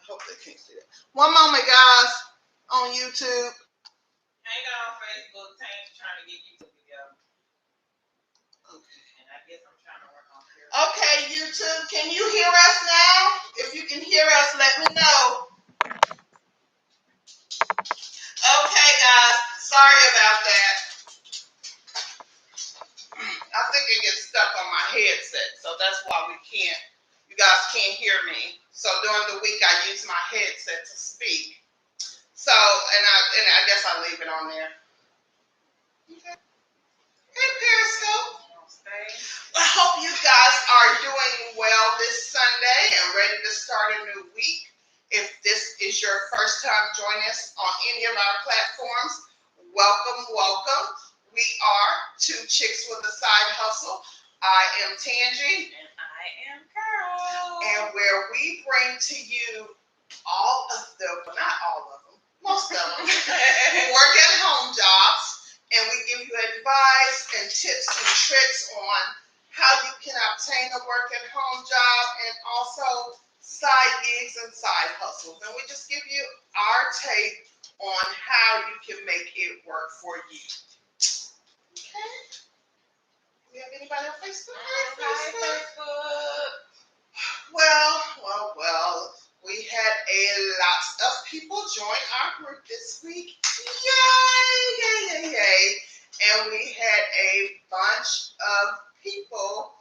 hope they can't see that. One moment, guys, on YouTube. Hang on, Facebook. Tane's trying to get YouTube together. Okay. And I guess I'm trying to work on here. Okay, YouTube, can you hear us now? If you can hear us, let me know. Okay, guys, sorry about that. I think it gets stuck on my headset, so that's why you guys can't hear me. So during the week, I use my headset to speak. So, and I guess I leave it on there. Okay. Hey, Periscope. I hope you guys are doing well this Sunday and ready to start a new week. If this is your first time joining us on any of our platforms, welcome, welcome. We are Two Chicks with a Side Hustle. I am Tangie. And I am Carol. And where we bring to you all of them, well, not all of them, most of them, work at home jobs. And we give you advice and tips and tricks on how you can obtain a work at home job and also side gigs and side hustles. And we just give you our take on how you can make it work for you. Okay. We have anybody on Facebook? Hi, Facebook. Well. We had a lot of people join our group this week. Yay! And we had a bunch of people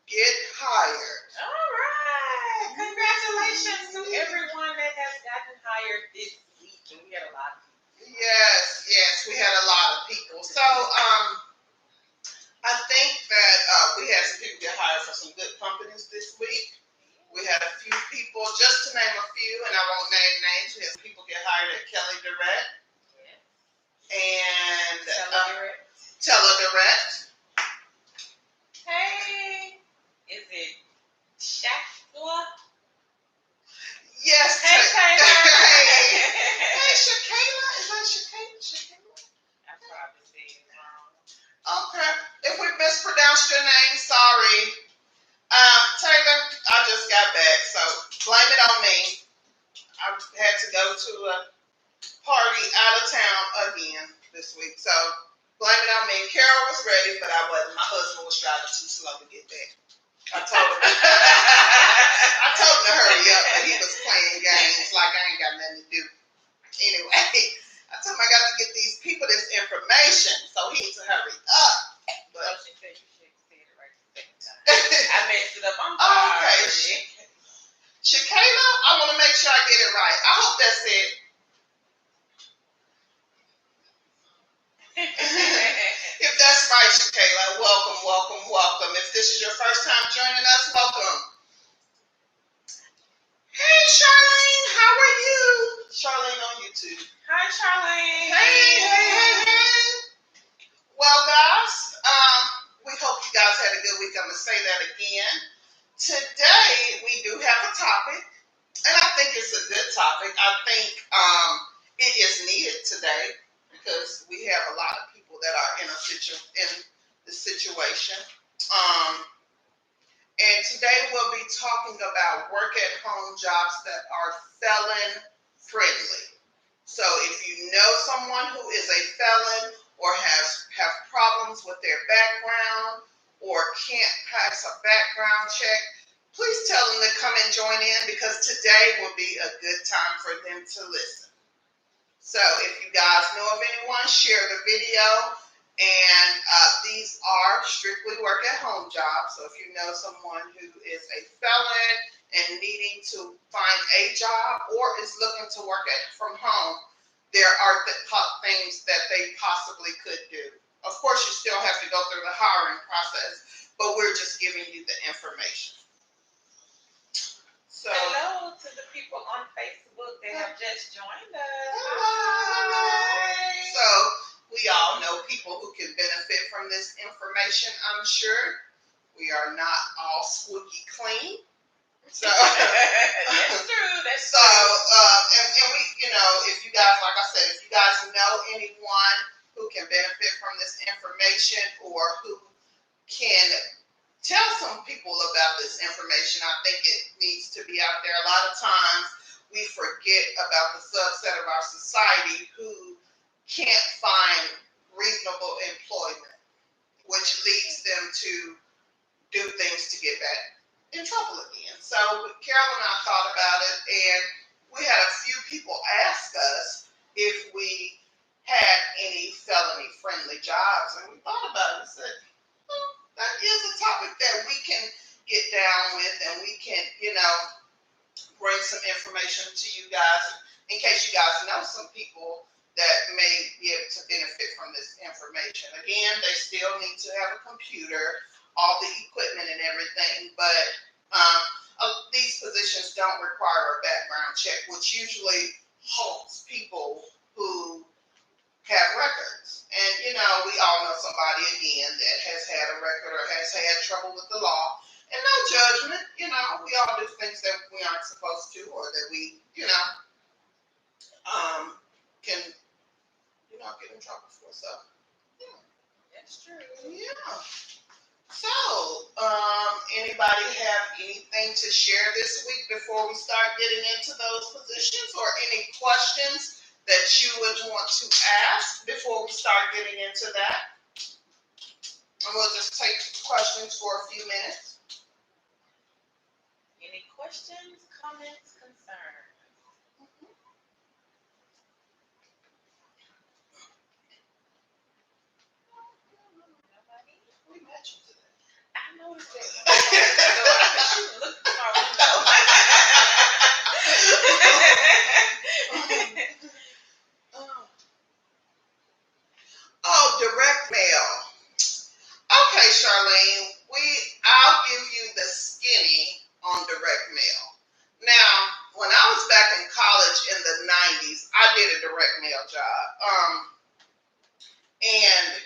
get hired. All right. Congratulations to everyone that has gotten hired this week. And we had a lot of people. Yes, we had a lot of people. So, I think that we had some people get hired for some good companies this week. We had a few people, just to name a few, and I won't name names. We had people get hired at Kelly Direct and Teledirect. Hey, is it Shaqla? Yes. Hey, Taylor. Hey, Shakayla. Is that Shakayla? I probably said it wrong. Okay. If we mispronounced your name, sorry. Taylor, I just got back, so blame it on me. I had to go to a party out of town again this week, so blame it on me. Carol was ready, but I wasn't. My husband was driving too slow to get back. I told him to hurry up, but he was playing games like I ain't got nothing to do. Anyway, I told him I got to get these people this information, so he needs to hurry up. But she said you should say it right the second time. I messed it up. I'm sorry. Okay. Shakayla, I want to make sure I get it right. I hope that's it. If that's right, Shakayla, welcome. If this is your first time joining us, welcome. Hey, Charlene, how are you? Charlene on YouTube. Hi, Charlene. Hey. Well, guys, we hope you guys had a good week. I'm going to say that again. Today, we do have a topic, and I think it's a good topic. I think it is needed today because we have a lot of people that are in the situation. And today, we'll be talking about work-at-home jobs that are felon friendly. So if you know someone who is a felon or have problems with their background or can't pass a background check, please tell them to come and join in because today will be a good time for them to listen. So if you guys know of anyone, share the video. And these are strictly work-at-home jobs. So if you know someone who is a felon and needing to find a job or is looking to work from home, there are things that they possibly could do. Of course, you still have to go through the hiring process, but we're just giving you the information. So, hello to the people on Facebook that have just joined us. Hello. So we all know people who can benefit from this information, I'm sure. We are not all squeaky clean. So that's true. So and we, if you guys, like I said, if you guys know anyone who can benefit from this information or who can tell some people about this information, I think it needs to be out there. A lot of times we forget about the subset of our society who can't find reasonable employment, which leads them to do things to get back in trouble again. So Carol and I thought about it, and we had a few people ask us if we had any felony friendly jobs, and we thought about it and said, well, that is a topic that we can get down with, and we can, bring some information to you guys in case you guys know some people that may be able to benefit from this information. Again, they still need to have a computer, all the equipment and everything, but these positions don't require a background check, which usually halts people who have records. And, we all know somebody, again, that has had a record or has had trouble with the law. And no judgment, we all do things that we aren't supposed to, or that we, can, get in trouble for. So, yeah. That's true. Yeah. So, anybody have anything to share this week before we start getting into those positions, or any questions that you would want to ask before we start getting into that? And we'll just take questions for a few minutes. Any questions, comments, concerns? Nobody? We matching today. I noticed that. I should look through my window. Oh, direct mail. Okay, Charlene, I'll give you the skinny on direct mail. Now, when I was back in college in the 90s, I did a direct mail job. And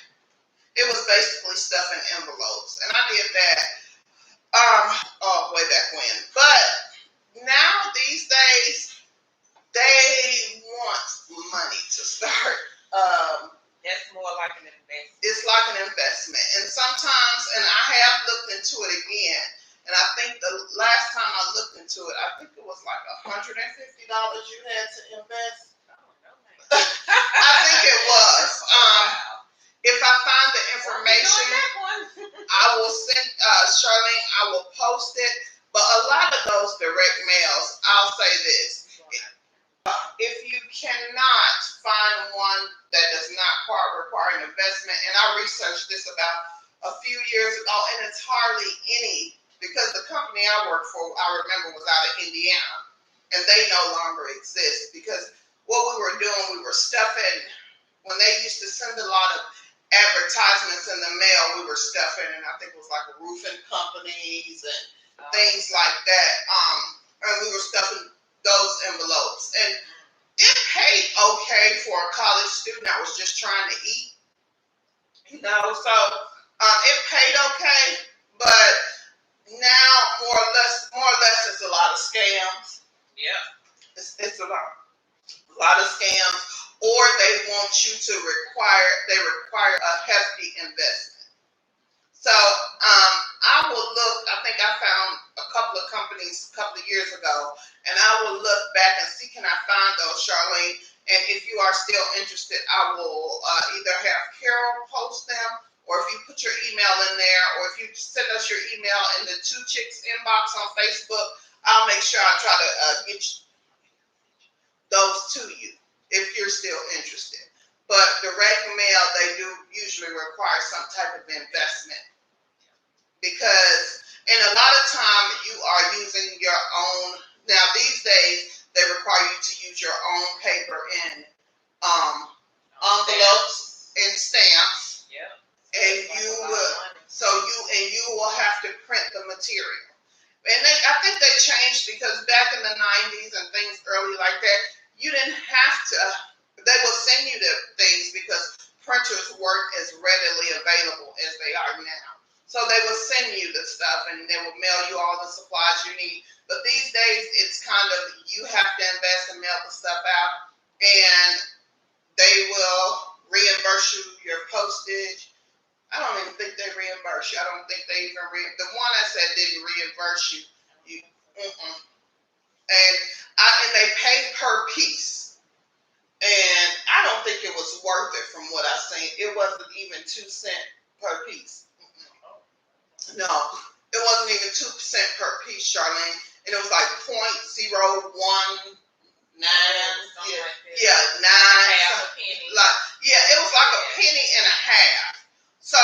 it was basically stuffing envelopes. And I did that way back when. But now, these days, they want money to start. That's more like an investment. It's like an investment. And sometimes, and I have looked into it again, and I think the last time I looked into it, I think it was like $150 you had to invest. Oh, no, man. I think it was. If I find the information, I will send, Charlene, I will post it. But a lot of those direct mails, I'll say this. If you cannot find one that does not require an investment, and I researched this about a few years ago, and it's hardly any, because the company I worked for, I remember, was out of Indiana, and they no longer exist, because what we were doing, we were stuffing, when they used to send a lot of advertisements in the mail, we were stuffing, and I think it was like roofing companies and things like that, and we were stuffing those envelopes, and it paid okay for a college student. I was just trying to eat, so it paid okay, but now more or less it's a lot of scams. Yeah. It's a lot of scams, or they want you to require a hefty investment. So I will look, I think I found a couple of companies a couple of years ago, and I will look back and see, can I find those, Charlene? And if you are still interested, I will either have Carol post them, or if you put your email in there, or if you send us your email in the Two Chicks inbox on Facebook, I'll make sure I try to get those to you if you're still interested. But direct mail, they do usually require some type of investment, because and a lot of time you are using your own. Now these days they require you to use your own paper and envelopes and stamps. Yeah. And you will have to print the material. And I think they changed, because back in the 90s and things early like that, you didn't have to. They will send you the things because printers weren't as readily available as they are now. So they will send you the stuff, and they will mail you all the supplies you need. But these days, it's kind of, you have to invest and mail the stuff out, and they will reimburse you your postage. I don't even think they reimburse you. I don't think they even the one I said didn't reimburse you. and they pay per piece. And I don't think it was worth it from what I seen. It wasn't even 2 cents per piece. No, it wasn't even 2% per piece, Charlene. And it was like 0.019. Yeah, 9. Half a penny. It was like a penny and a half. So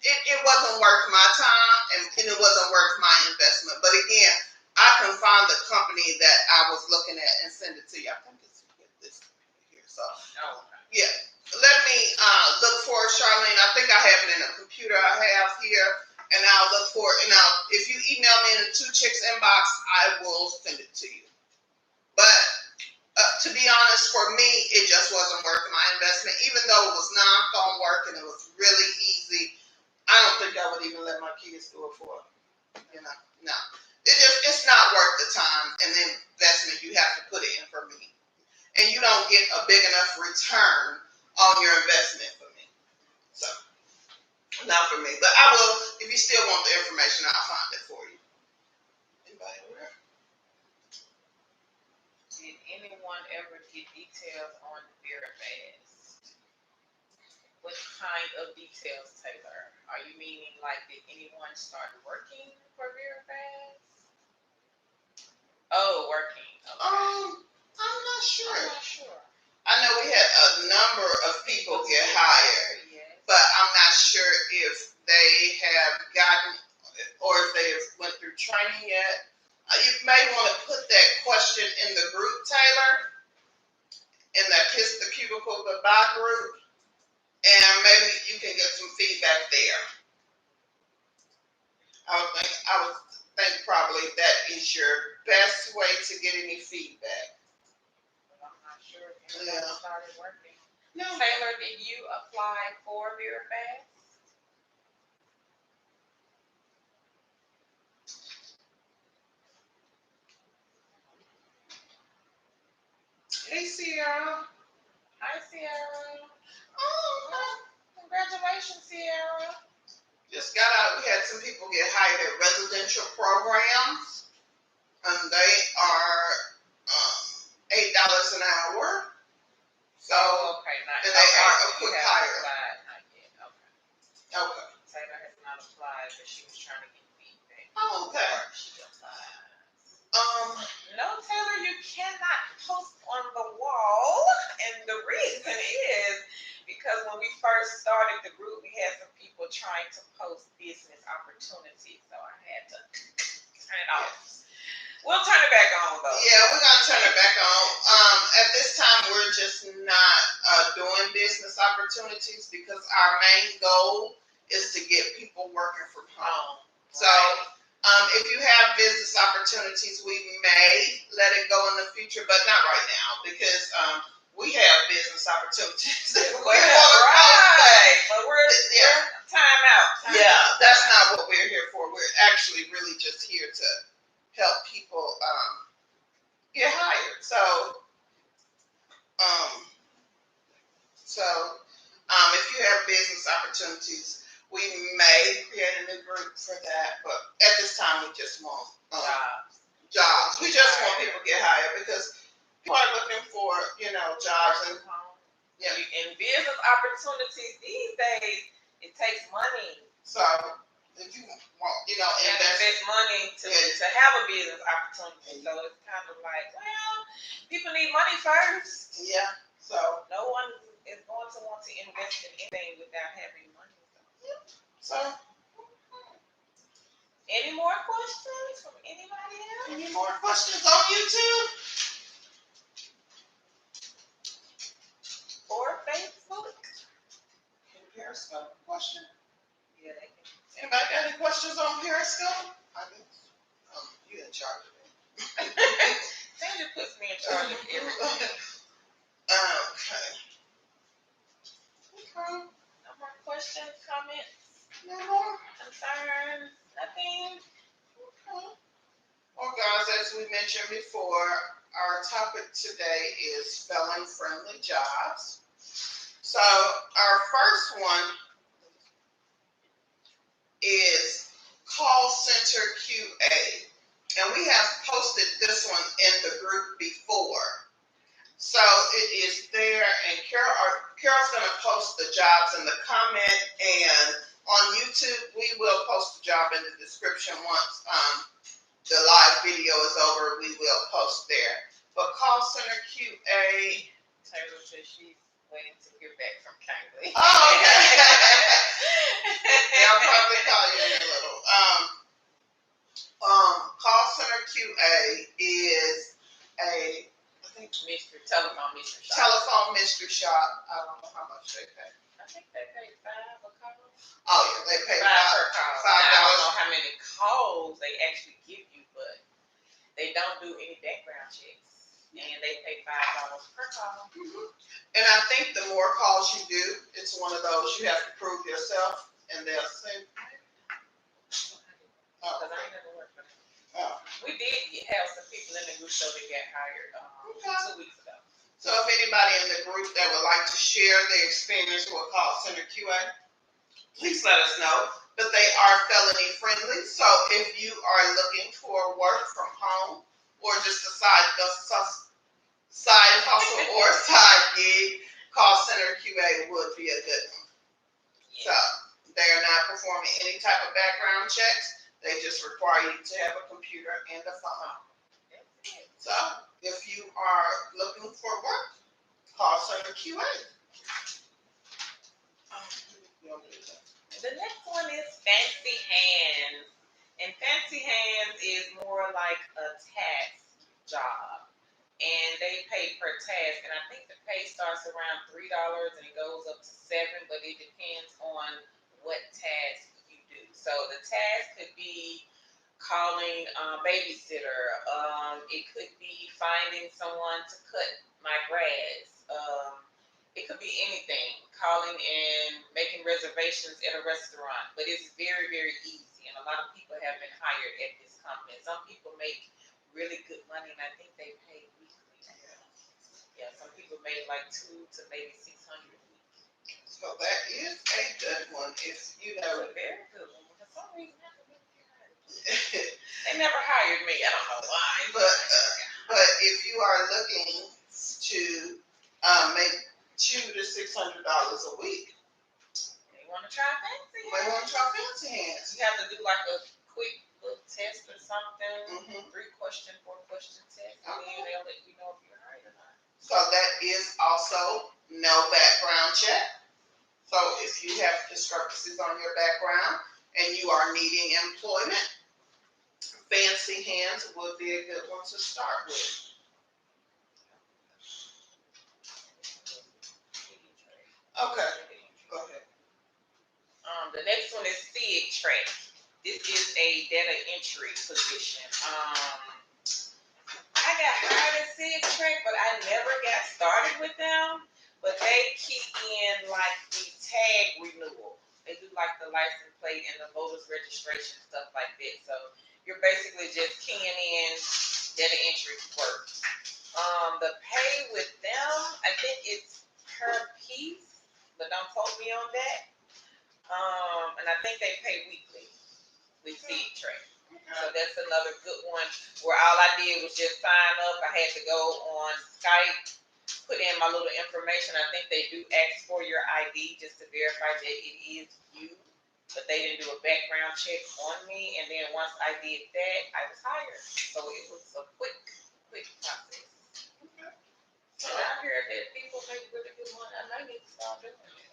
it wasn't worth my time, and it wasn't worth my investment. But again, I can find the company that I was looking at and send it to you. I think it's this here. So yeah, let me look for it, Charlene. I think I have it in a computer I have here, and I'll look for it. And if you email me in the Two Chicks inbox, I will send it to you. But to be honest, for me, it just wasn't worth my investment. Even though it was non-phone work and it was really easy, I don't think I would even let my kids do it for it. No. It's not worth the time and the investment you have to put in for me. And you don't get a big enough return on your investment for me. So, not for me. But I will, if you still want the information, I'll find it for you. Anybody over there? Did anyone ever get details on Vera Fast? What kind of details, Taylor? Are you meaning like did anyone start working for Vera Fast? Oh, working. Okay. I'm not sure. I know we had a number of people get hired, yes. But I'm not sure if they have gotten or if they have went through training yet. You may want to put that question in the group, Taylor, in that Kiss the Cubicle Goodbye group, and maybe you can get some feedback there. I would think probably that is your best way to get any feedback. I'm not sure if anybody started working. No. Taylor, did you apply for Vera Fast? Hey, Sierra. Hi, Sierra. Oh, congratulations, Sierra. Just got out. We had some people get hired at residential programs, and they are $8 an hour. So, okay, and they are a quick hire. Not yet. Okay. Taylor has not applied, but she was trying to get feedback. Oh, okay. She applied. No, Taylor, you cannot post on the wall. And the reason is because when we first started the group, we had some people trying to post business opportunities. So I had to turn it off. We'll turn it back on, though. Yeah, we're going to turn it back on. At this time, we're just not doing business opportunities because our main goal is to get people working from home. So, if you have business opportunities, we may let it go in the future, but not right now because we have business opportunities. But we're time out. That's not what we're here for. We're actually really just here to help people get hired. So, if you have business opportunities, we may create a new group for that, but at this time we just want jobs. We just want people to get hired because people are looking for, jobs and business opportunities these days. It takes money. So if you want, invest money to have a business opportunity. So it's kind of like, well, people need money first. Yeah. So no one is going to want to invest in anything without having money. So any more questions from anybody else? Any more questions on YouTube? Or Facebook? Periscope question? Yeah, they can. Anybody got any questions on Periscope? I guess. You in charge of it. Sandra puts me in charge of everything. Okay. No more questions, comments? No more? Concerns? Nothing? Okay. Well, guys, as we mentioned before, our topic today is felon friendly jobs. So our first one is call center QA. And we have posted this one in the group before. So it is there, and Carol's going to post the jobs in the comment, and on YouTube, we will post the job in the description once the live video is over. We will post there. But call center QA. Taylor says she's waiting to hear back from Kindly. Oh, okay. Yeah, I'll probably call you in a little. Call center QA is a telephone mystery shop. Telephone mystery shop. I don't know how much they pay. I think they pay $5 a call. Oh yeah, they pay $5 per call. $5. I don't know how many calls they actually give you, but they don't do any background checks, and they pay $5 per call. Mm-hmm. And I think the more calls you do, it's one of those you have to prove yourself, and they'll say. Because I ain't never worked for them. Oh. We did have some people in the group, so they got hired 2 weeks ago. So if anybody in the group that would like to share their experience with call center QA, please let us know. But they are felony friendly. So if you are looking for work from home or just a side hustle or side gig, call center QA would be a good one. So they are not performing any type of background checks. They just require you to have a computer and a phone. So if you are looking for work, call center QA. The next one is Fancy Hands. And Fancy Hands is more like a task job. And they pay per task. And I think the pay starts around $3 and it goes up to $7, but it depends on what task you do. So the task could be calling a babysitter. It could be finding someone to cut my grass. It could be anything. Calling and making reservations at a restaurant. But it's very, very easy. And a lot of people have been hired at this company. Some people make really good money, and I think they pay weekly. Yeah, some people make like $200 to maybe $600 a week. So that is a good one. If you know, a very good one. For some reason, they never hired me. I don't know why. But if you are looking to make $200 to $600 a week, they want to try Fancy Hands. They want to try Fancy Hands. You have to do like a quick little test or something. 3-question, 4-question test. And then they'll let you know if you're hired or not. So that is also no background check. So if you have discrepancies on your background and you are needing employment, Fancy Hands would be a good one to start with. Okay, go ahead. The next one is SIG Track. This is a data entry position. I got hired at SIG Track, but I never got started with them. But they key in like the tag renewal. They do like the license plate and the voter's registration, stuff like that. So you're basically just keying in data entry work. The pay with them, I think it's per piece, but don't quote me on that. And I think they pay weekly with SIG Track. So that's another good one where all I did was just sign up. I had to go on Skype, put in my little information. I think they do ask for your ID just to verify that it is you. But they didn't do a background check on me. And then once I did that, I was hired. So it was a quick process. So I hear that people make really good money. I might need to start doing it.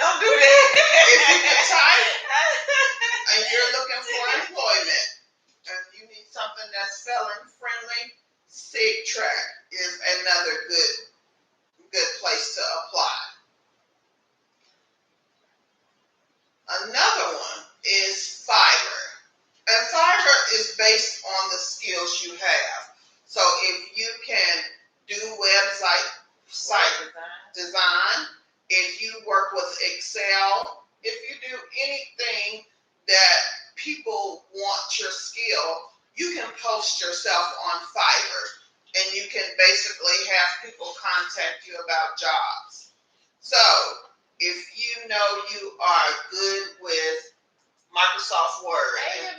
Don't do that. If you can type and you're looking for employment and you need something that's felon friendly, SIG Track is another good place to apply. Another one is Fiverr. And Fiverr is based on the skills you have. So if you can do website design, if you work with Excel, if you do anything that people want your skill, you can post yourself on Fiverr and you can basically have people contact you about jobs. So if you know you are good with Microsoft Word. Hey,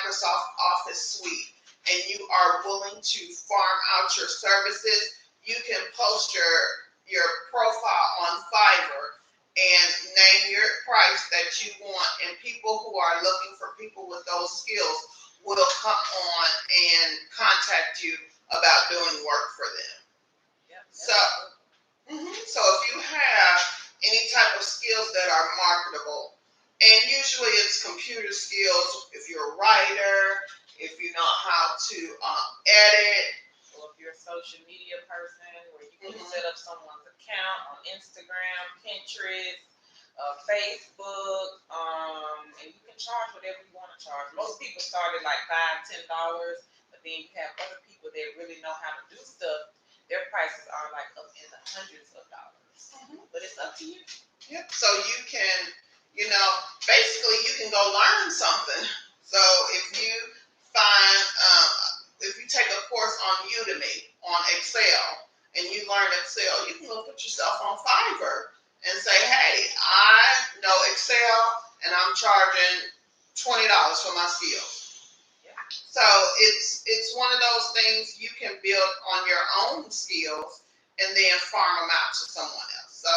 Microsoft Office suite and you are willing to farm out your services, you can post your profile on Fiverr and name your price that you want, and people who are looking for people with those skills will come on and contact you about doing work for them. Yep. So if you have any type of skills that are marketable, and usually it's computer skills, if you're a writer, if you know how to edit, or if you're a social media person where you can set up someone's account on Instagram, Pinterest, Facebook, and you can charge whatever you want to charge. Most people start at like $5, $10, but then you have other people that really know how to do stuff. Their prices are like up in the hundreds of dollars. But it's up to you. Yep. So you can, basically you can go learn something. So if you find, if you take a course on Udemy on Excel and you learn Excel, you can go put yourself on Fiverr and say, hey, I know Excel and I'm charging $20 for my skills. Yeah. So it's one of those things you can build on your own skills and then farm them out to someone else. So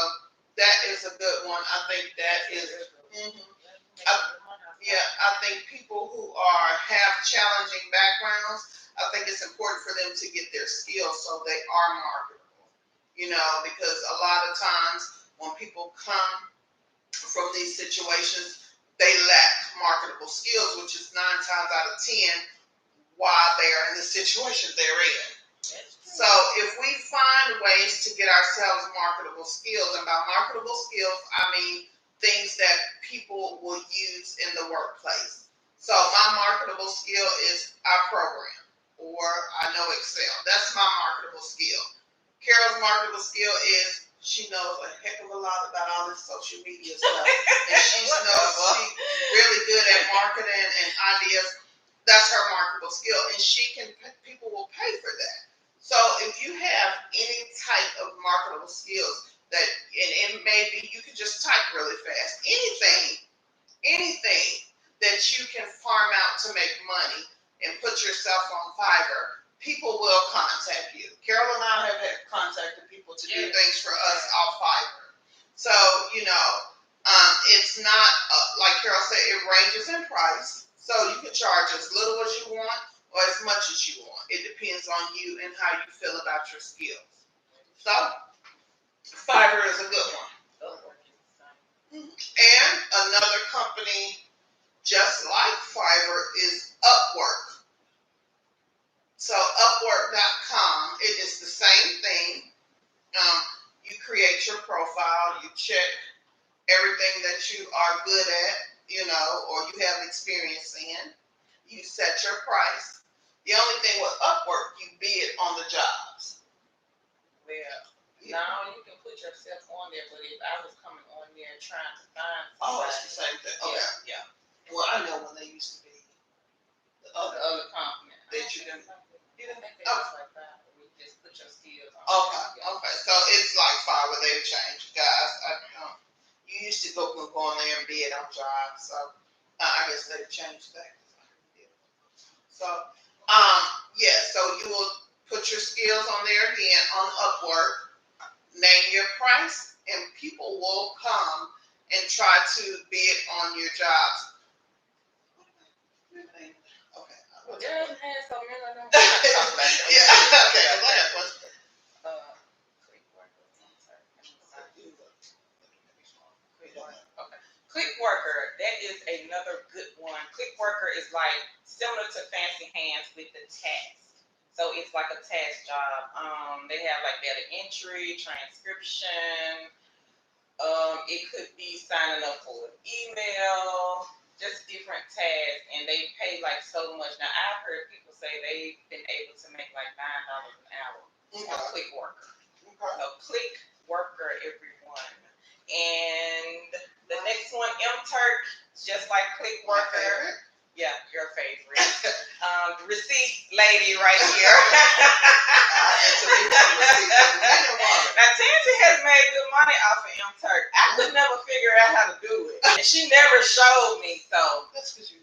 that is a good one. I think that is. I think people who have challenging backgrounds, I think it's important for them to get their skills so they are marketable. Because a lot of times when people come from these situations, they lack marketable skills, which is 9 times out of 10 why they are in the situation they're in. So if we find ways to get ourselves marketable skills, and by marketable skills, I mean things that people will use in the workplace. So my marketable skill is I program, or I know Excel. That's my marketable skill. Carol's marketable skill is she knows a heck of a lot about all this social media stuff. And she's really good at marketing and ideas. That's her marketable skill. And people will pay for that. So if you have any type of marketable skills and maybe you can just type really fast, anything that you can farm out to make money and put yourself on Fiverr, people will contact you. Carol and I have contacted people to do things for us off Fiverr. So, it's not, like Carol said, it ranges in price. So you can charge as little as you want or as much as you want. It depends on you and how you feel about your skills. So, Fiverr is a good one. And another company just like Fiverr is Upwork. So Upwork.com, it is the same thing. You create your profile, you check everything that you are good at, or you have experience in. You set your price. The only thing with Upwork, you bid on the jobs. Now you can put yourself on there, but if I was coming on there trying to find somebody, it's the same thing. Okay, yeah. Well, I know when they used to be the other company that you didn't. like that. We just put your skills on. Okay. So it's like Fiverr. They've changed, guys. You used to go on there and bid on jobs, so I guess they've changed that. So, so you will put your skills on there again on Upwork. Name your price, and people will come and try to bid on your jobs. Okay. Clickworker, that is another good one. Clickworker is like similar to Fancy Hands with the task. So it's like a task job. They have like data entry, transcription. It could be signing up for an email, just different tasks, and they pay like so much. Now I've heard people say they've been able to make like $9 an hour on Clickworker. So Clickworker, everyone. And the next one, MTurk, just like Clickworker. Yeah, your favorite. The receipt lady right here. Now, Tansy has made good money off of MTurk. I could never figure out how to do it. And she never showed me, so. That's because you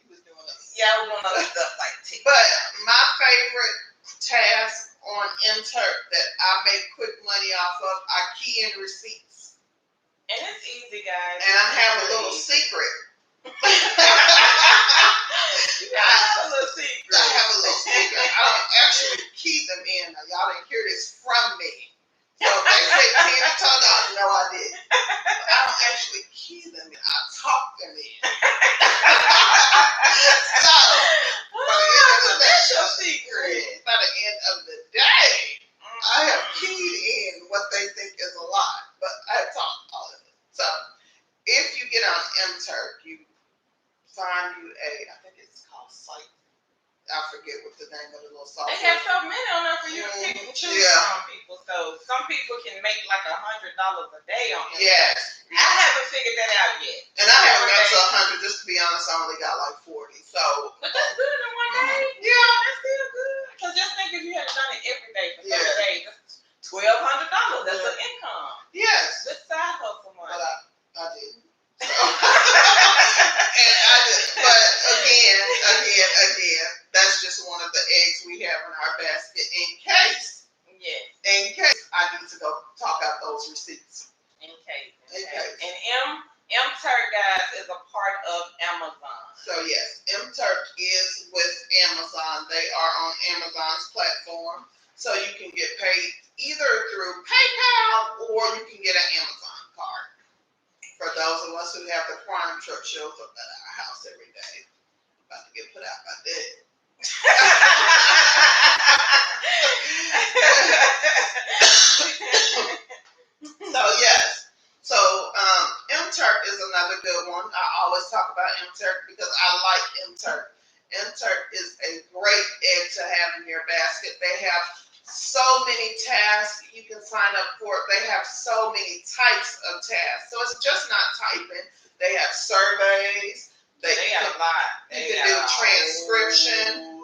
was doing it. Yeah, I want other stuff like TikTok. But my favorite task on Intern that I make quick money off of, I key in receipts. And it's easy, guys. And I have a little secret. You have a little secret. I have a little secret. I don't actually key them in. Now, y'all didn't hear this from me. So if they say Tina told y'all, no, I didn't. But I don't actually key them in. I talk them in. So, that's your secret. by the end of the day, I have keyed in what they think is a lie. But I talk all of it. So if you get on MTurk, you find you I think it's called Site. I forget what the name of the little software. They have so many on there for you to pick and choose from, people. So some people can make like $100 a day on it. Yes. I haven't figured that out yet. And I haven't got to 100. Just to be honest, I only got like 40. So. But that's good in one day. Yeah. That's still good. Because just think if you had done it every day for 30 days, that's $1,200. That's an income. Yes. Good side hustle money. But I didn't. So. And I did. But again, that's just one of the eggs we have in our basket in case. Yes. In case I need to go talk out those receipts. In case. And MTurk, guys, is a part of Amazon. So yes, MTurk is with Amazon. They are on Amazon's platform. So you can get paid either through PayPal or you can get an Amazon card. For those of us who have the Prime truck shows up at our house every day. About to get put out by that. So yes. So MTurk is another good one. I always talk about MTurk because I like MTurk. MTurk is a great egg to have in your basket. They have so many tasks you can sign up for. They have so many types of tasks. So it's just not typing. They have surveys. They have a lot. You can do transcription.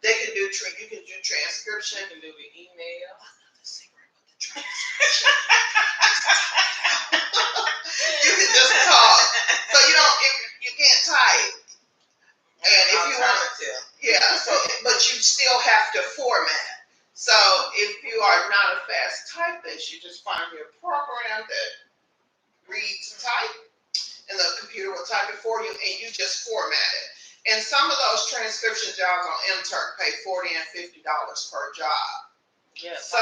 They can do you can do transcription. You can do the email. Transcription. You can just talk. So you can't type. And if you want to, but you still have to format. So if you are not a fast typist, you just find your program that reads type, and the computer will type it for you, and you just format it. And some of those transcription jobs on MTurk pay $40 and $50 per job. Yeah. So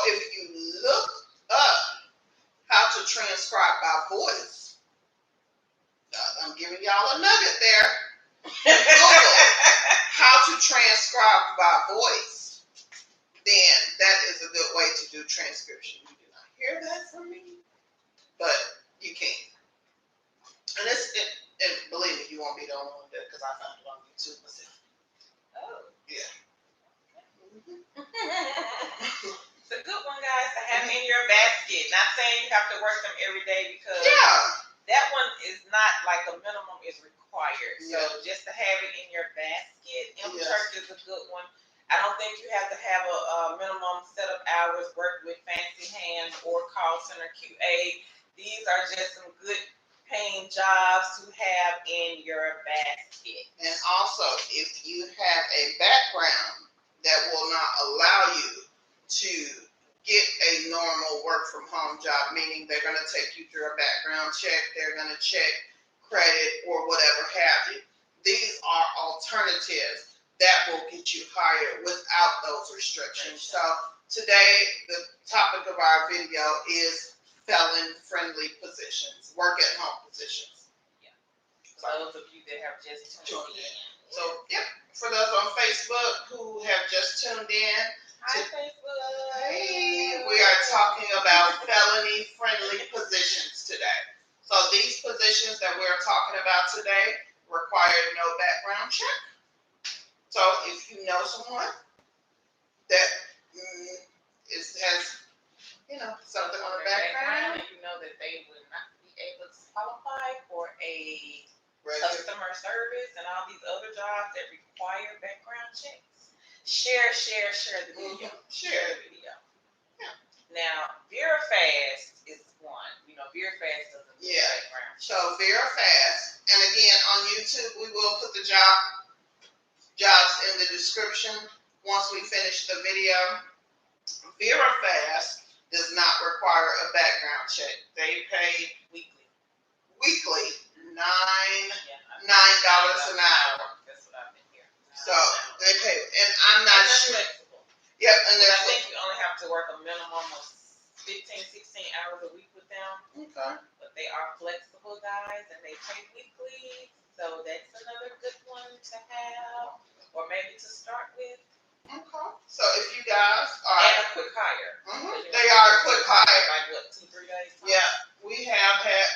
if you look up how to transcribe by voice, I'm giving y'all a nugget there. Google how to transcribe by voice. Then that is a good way to do transcription. You do not hear that from me, but you can. And and believe me, you won't be the only one that, because I found it on YouTube myself. Oh. Yeah. It's a good one, guys, to have in your basket. Not saying you have to work them every day because that one is not like a minimum is required. So just to have it in your basket, MTurk is a good one. I don't think you have to have a minimum set of hours worked with fancy hands or call center QA. These are just some good paying jobs to have in your basket. And also, if you have a background that will not allow you to get a normal work from home job, meaning they're going to take you through a background check, they're going to check credit or whatever have you. These are alternatives that will get you hired without those restrictions. So today, the topic of our video is felon friendly positions, work at home positions. Yeah. For those of you that have just tuned in. So, for those on Facebook who have just tuned in. Hi, Facebook. Hey, we are talking about felony friendly positions today. So these positions that we're talking about today require no background check. So if you know someone that has something on the background, you know that they would not be able to qualify for a customer service and all these other jobs that require background checks. Share the video. Share the video. Yeah. Now, VeriFast is one. VeriFast doesn't do Yeah. background. So VeriFast, and again on YouTube we will put the jobs in the description once we finish the video. VeriFast does not require a background check. They pay weekly $9 an hour. That's what I've been hearing. So they pay, and I'm not sure. Flexible. Yep, and I think you only have to work a minimum of 15, 16 hours a week with them. Okay. But they are flexible guys, and they pay weekly. So that's another good one to have, or maybe to start with. Okay. So if you guys are, and a quick hire. They are a quick hire. Like what, 2-3 days? Yeah, we have had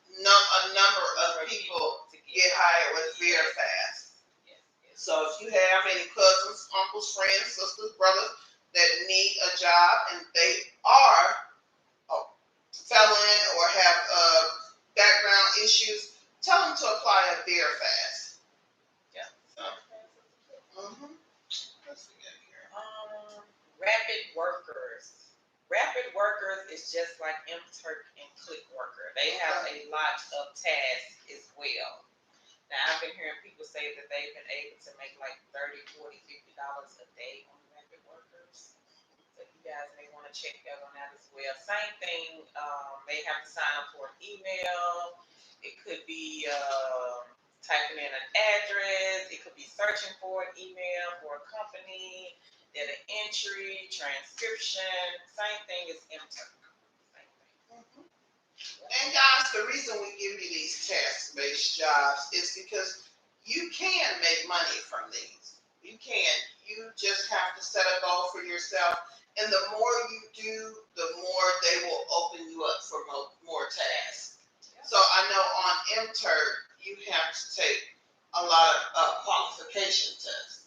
a number of people get hired with VeriFast. Yes. So if you have any cousins, uncles, friends, sisters, brothers that need a job and they are felon or have background issues, tell them to apply at VeriFast. Yeah. So, let's begin here. Rapid workers is just like MTurk and Clickworker. They have a lot of tasks as well. Now, I've been hearing people say that they've been able to make like $30, $40, $50 a day on rapid workers. So you guys may want to check that one out as well. Same thing, they have to sign up for an email. It could be typing in an address. It could be searching for an email for a company. Data entry, transcription, same thing as MTurk. And guys, the reason we give you these task-based jobs is because you can make money from these. You can. You just have to set a goal for yourself. And the more you do, the more they will open you up for more tasks. So I know on MTurk, you have to take a lot of qualification tests.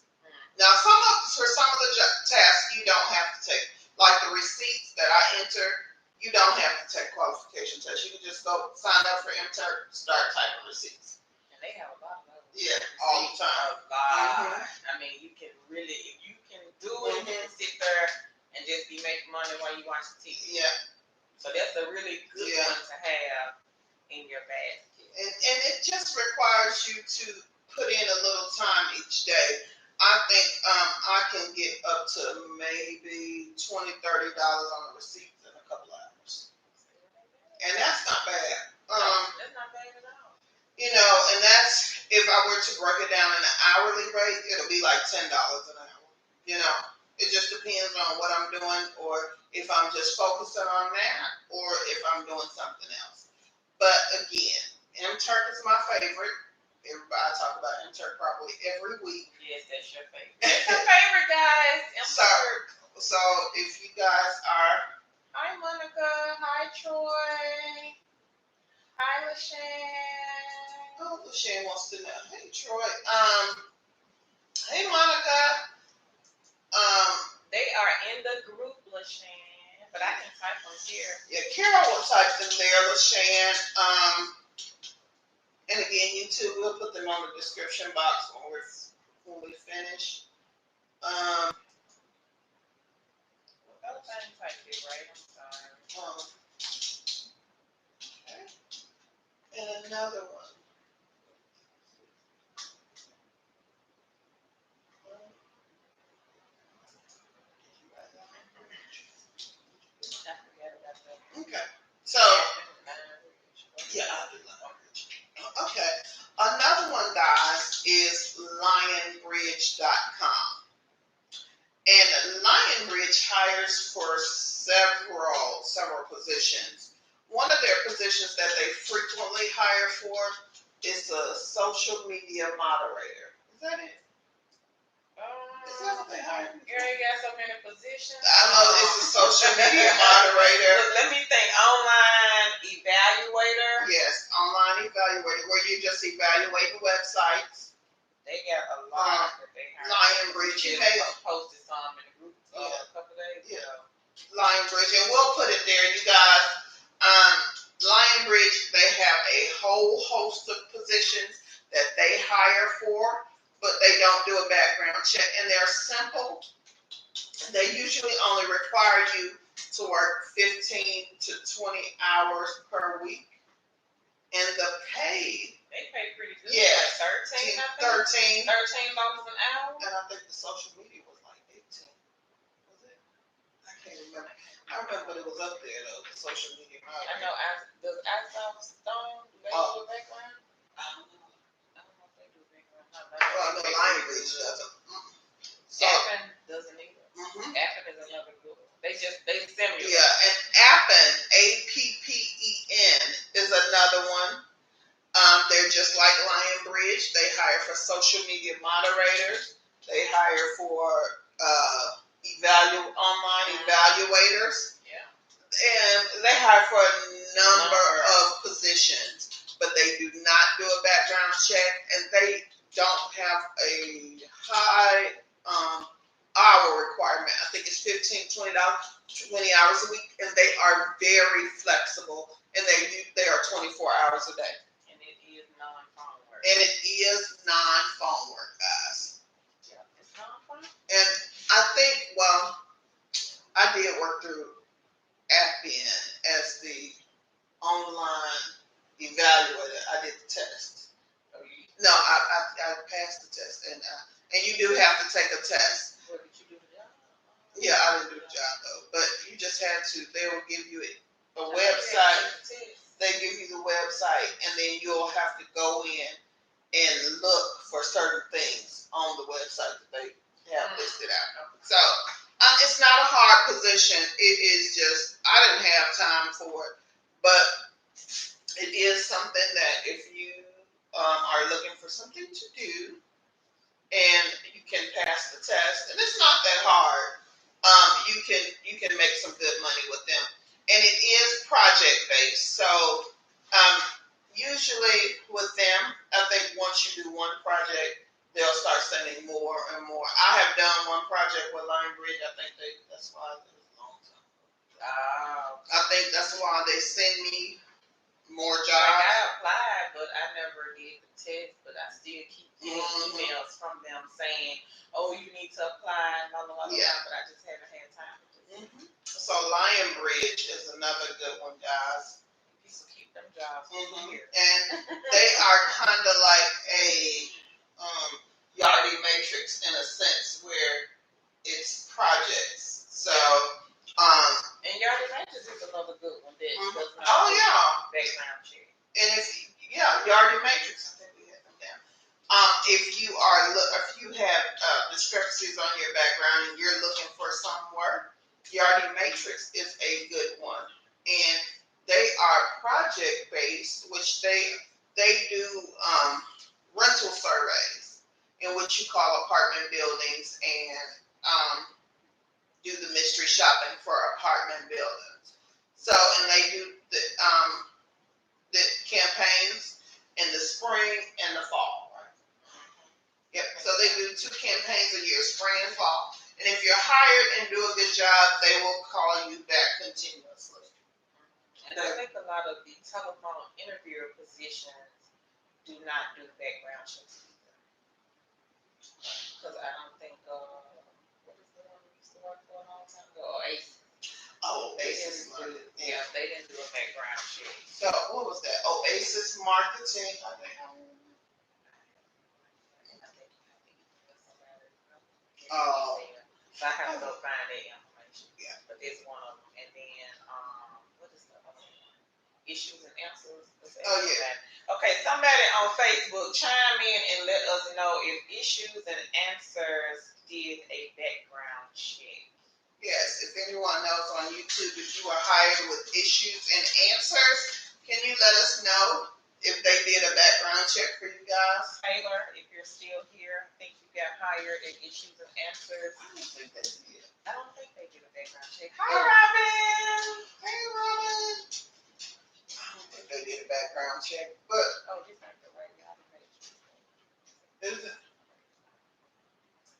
Now, for some of the tasks, you don't have to take, like the receipts that I enter, you don't have to take qualification tests. You can just go sign up for MTurk, start typing receipts. And they have a lot of those. Yeah, all the time. A lot. I mean, you can really, if you can do it, you can sit there and just be making money while you watch the TV. Yeah. So that's a really good one to have in your basket. And it just requires you to put in a little time each day. I think I can get up to maybe $20, $30 on the receipts in a couple hours. And that's not bad. That's not bad at all. And that's, if I were to break it down in an hourly rate, it'll be like $10 an hour. It just depends on what I'm doing, or if I'm just focusing on that, or if I'm doing something else. But again, MTurk is my favorite. Everybody talk about MTurk probably every week. Yes, that's your favorite. That's your favorite, guys. MTurk. So if you guys are. Hi, Monica. Hi, Troy. Hi, LaShawn. Oh, LaShawn wants to know. Hey, Troy. Hey, Monica. They are in the group, LaShawn, but I can type them here. Yeah, Carol will type them there, LaShawn. And again, YouTube, we'll put them on the description box when we finish. Those things I did right. I'm sorry. Okay. And another one. Okay. So, yeah, I'll do that. Okay. Another one, guys, is lionbridge.com. And Lionbridge hires for several positions. One of their positions that they frequently hire for is a social media moderator. Is that it? Is that what they hire? Girl, you got so many positions. I know it's a social media moderator. Let me think. Online evaluator. Yes, online evaluator, where you just evaluate the websites. They got a lot that they hire. Lionbridge. You may posted some in the group a couple days ago. Lionbridge, and we'll put it there, you guys. Lionbridge, they have a whole host of positions that they hire for, but they don't do a background check, and they're simple They usually only require you to work 15 to 20 hours per week. And the pay, They pay pretty good. yeah, Like 13, I think. 13. $13 an hour. And I think the social media was like 18. Was it? I can't remember. I remember it was up there though, the social media. I know. Does Asphalt Stone do they do a background? I don't know if they do a background. Well, the Lion Bridge doesn't. So, Appen doesn't either. mm-hmm. Appen is another good one. They similar. Yeah, and Appen, APPEN, is another one. They're just like Lion Bridge. They hire for social media moderators. They hire for online evaluators. Yeah. And they hire for a number of positions, but they do not do a background check, and they don't have a high hour requirement. I think it's $15, $20, 20 hours a week, and they are very flexible, and they are 24 hours a day. And it is non-phone work. And it is non-phone work, guys. Yeah, it's non-phone. And I think, well, I did work through Appian as the online evaluator. I did the test. No, I passed the test, and you do have to take a test. What did you do the job? Yeah, I didn't do the job though, but you just had to. They will give you a website. They give you the website, and then you'll have to go in and look for certain things on the website that they have listed out. So it's not a hard position. It is just I didn't have time for it, but it is something that if you are looking for something to do, and you can pass the test, and it's not that hard. You can make some good money with them, and it is project based. So usually with them, I think once you do one project, they'll start sending more and more. I have done one project with Lion Bridge. I think that's why it was a long time. I think that's why they send me more jobs. Like I applied, but I never did the test. But I still keep getting emails from them saying, "Oh, you need to apply." Blah, blah, blah, Yeah. but I just haven't had time. So Lion Bridge is another good one, guys. People keep them jobs here. And they are kind of like a Yardi Matrix in a sense where it's projects. So and Yardi Matrix is another good one. That does not background check. And Yardi Matrix. I think we have them down. If you have discrepancies on your background and you're looking for some work, Yardi Matrix is a good one. And they are project based, which they do rental surveys in which you call apartment buildings and do the mystery shopping for apartment buildings. So, and they do the campaigns in the spring and the fall, right? Yep. So they do 2 campaigns a year, spring and fall. And if you're hired and do a good job, they will call you back continuously. And I think a lot of the telephone interviewer positions do not do background checks either. Because I don't think, what is the one we used to work for a long time ago? ACES. ACES Marketing. Yeah, they didn't do a background check. So what was that? ACES Marketing. So I have to go find that information. Yeah. But it's one of them. And then, what is the other one? Issues and answers. Okay, somebody on Facebook chime in and let us know if Issues and Answers did a background check. Yes, if anyone knows on YouTube, if you were hired with Issues and Answers, can you let us know if they did a background check for you guys? Taylor, if you're still here, I think you got hired at Issues and Answers. I don't think they did. I don't think they did a background check. Hi, Robin! Hey, Robin! I don't think they did a background check, but... This ain't the right guy. Is it?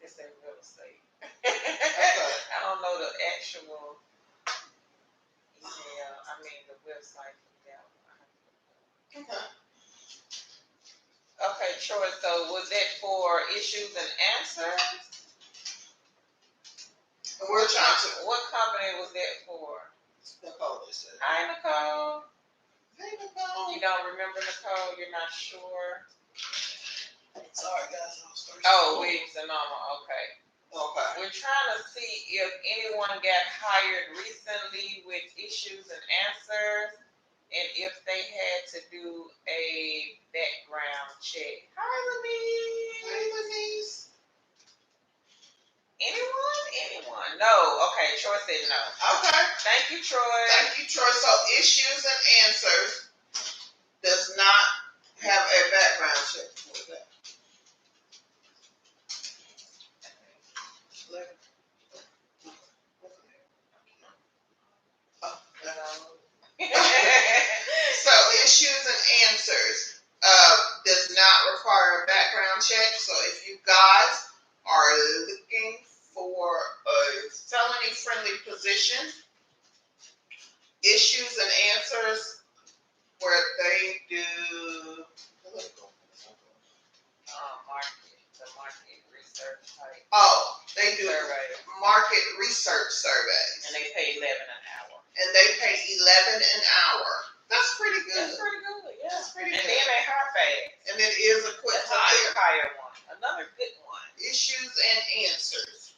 It's in real estate. Okay. I don't know the actual email. I mean the website for that one. Okay. Okay, Troy. So was that for Issues and Answers? And we're trying to. What company was that for? Nicole, they said. Hi, Nicole. Hey, Nicole. You don't remember Nicole? You're not sure? Sorry, guys. I was thirsty. Oh, Williams and Mama. Okay. Okay. We're trying to see if anyone got hired recently with issues and answers, and if they had to do a background check. Hi, Louise. Hey, Denise. Anyone? No. Okay, Troy said no. Okay. Thank you, Troy. Thank you, Troy. So, issues and answers does not have a background check. What is that? So, issues and answers does not require a background check. So, if you guys are looking for a felony friendly position, issues and answers where they do market research type they do survey, market research surveys, and they pay $11 an hour. and they pay $11 an hour. That's pretty good. That's pretty good, yeah. That's pretty And good. then they hire fast. And it is a quick That's a quick hire. hire one. Another good one. Issues and answers.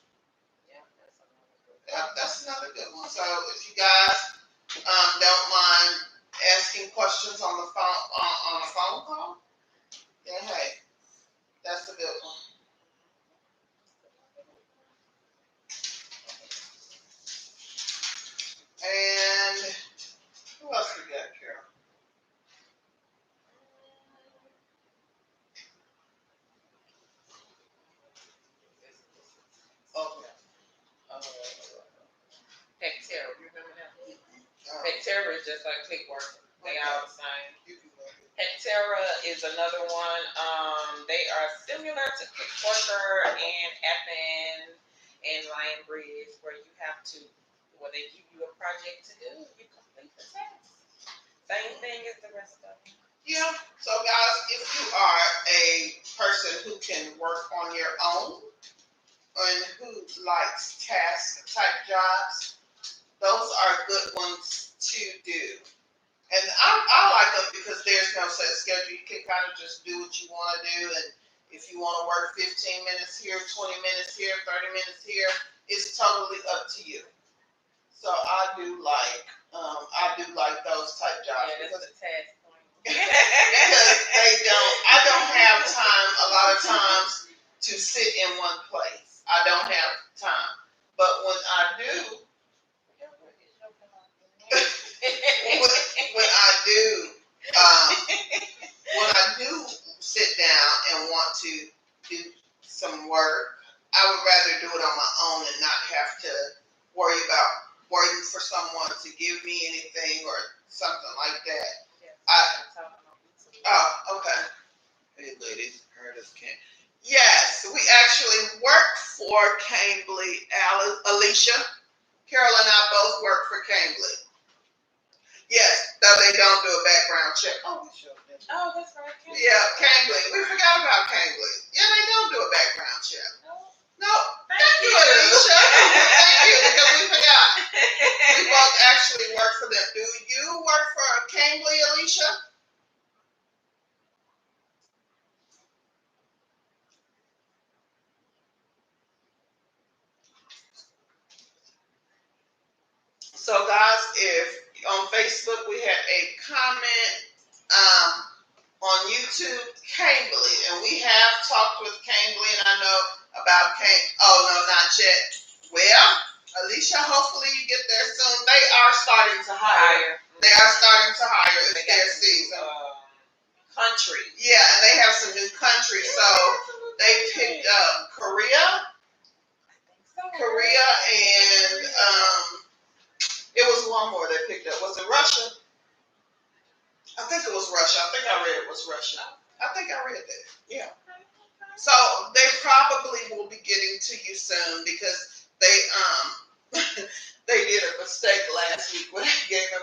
Yeah, that's another good one. That's another good one. So if you guys don't mind asking questions on the phone on a phone call, then hey, that's a good one. And who else we got, Carol? Okay. Pectera, you remember that? Pectera is just like clickwork. They all the same. Pectera is another one. They are similar to Clickworker and Appen and Lion Bridge, where you have to, where they give you a project to do, you complete the task. Same thing as the rest of them. Yeah. So guys, if you are a person who can work on your own and who likes task type jobs, those are good ones to do. And I like them because there's no set schedule. You can kind of just do what you want to do. And if you want to work 15 minutes here, 20 minutes here, 30 minutes here, it's totally up to you. So I do like those type jobs. Yeah, that's the task point. Because I don't have time a lot of times to sit in one place. I don't have time. But when I do, when I do sit down and want to do some work, I would rather do it on my own and not have to worry about waiting for someone to give me anything or something like that. Okay. Hey ladies, heard us can't. Yes, we actually work for Cambly. Alicia, Carol and I both work for Cambly. Yes, though they don't do a background check. Oh, we sure did. Oh, that's right. Yeah, Cambly. We forgot about Cambly. Yeah, they don't do a background check. No. Thank you, Alicia. Thank you, because we forgot. We both actually work for them. Do you work for Cambly, Alicia? So guys, if on Facebook we had a comment on YouTube, Cambly, and we have talked with Cambly, and I know about oh no, not yet. Well, Alicia, hopefully you get there soon. They are starting to hire. They are starting to hire. It's their season. Country. Yeah, and they have some new countries. So they picked up Korea, and it was one more they picked up. Was it Russia? I think it was Russia. I think I read it was Russia. I think I read that. Yeah. So they probably will be getting to you soon because they they did a mistake last week when they gave a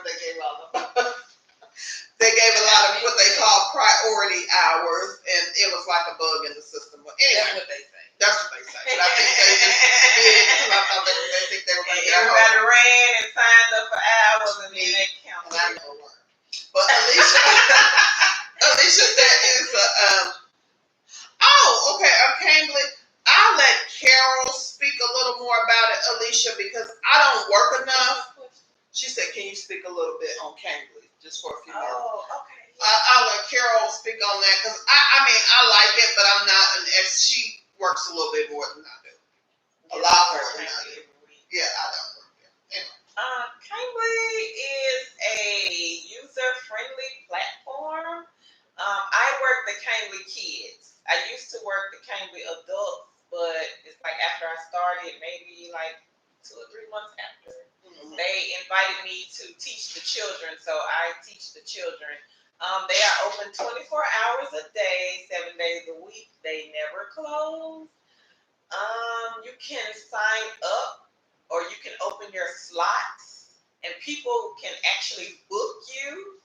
lot of what they call priority hours, and it was like a bug in the system. But anyway, That's what they say. That's what they say. But I think they just did because I thought they And everybody ran and signed up for hours, and then they counted. And I know one. But Alicia, Alicia, that is okay. I'll let Carol speak a little more about it, Alicia, because I don't work enough. She said, "Can you speak a little bit on Cambly, just for a few minutes?" Oh, okay. I'll let Carol speak on that because I like it, but I'm not an ex. She works a little bit more than I do. A lot more than I do. Yeah, I don't work there. Anyway. Cambly is a user-friendly platform. I work the Cambly Kids. I used to work the Cambly Adults, but it's like after I started, maybe like 2 or 3 months after, they invited me to teach the children, so I teach the children. They are open 24 hours a day, 7 days a week. They never close. You can sign up or you can open your slots and people can actually book you.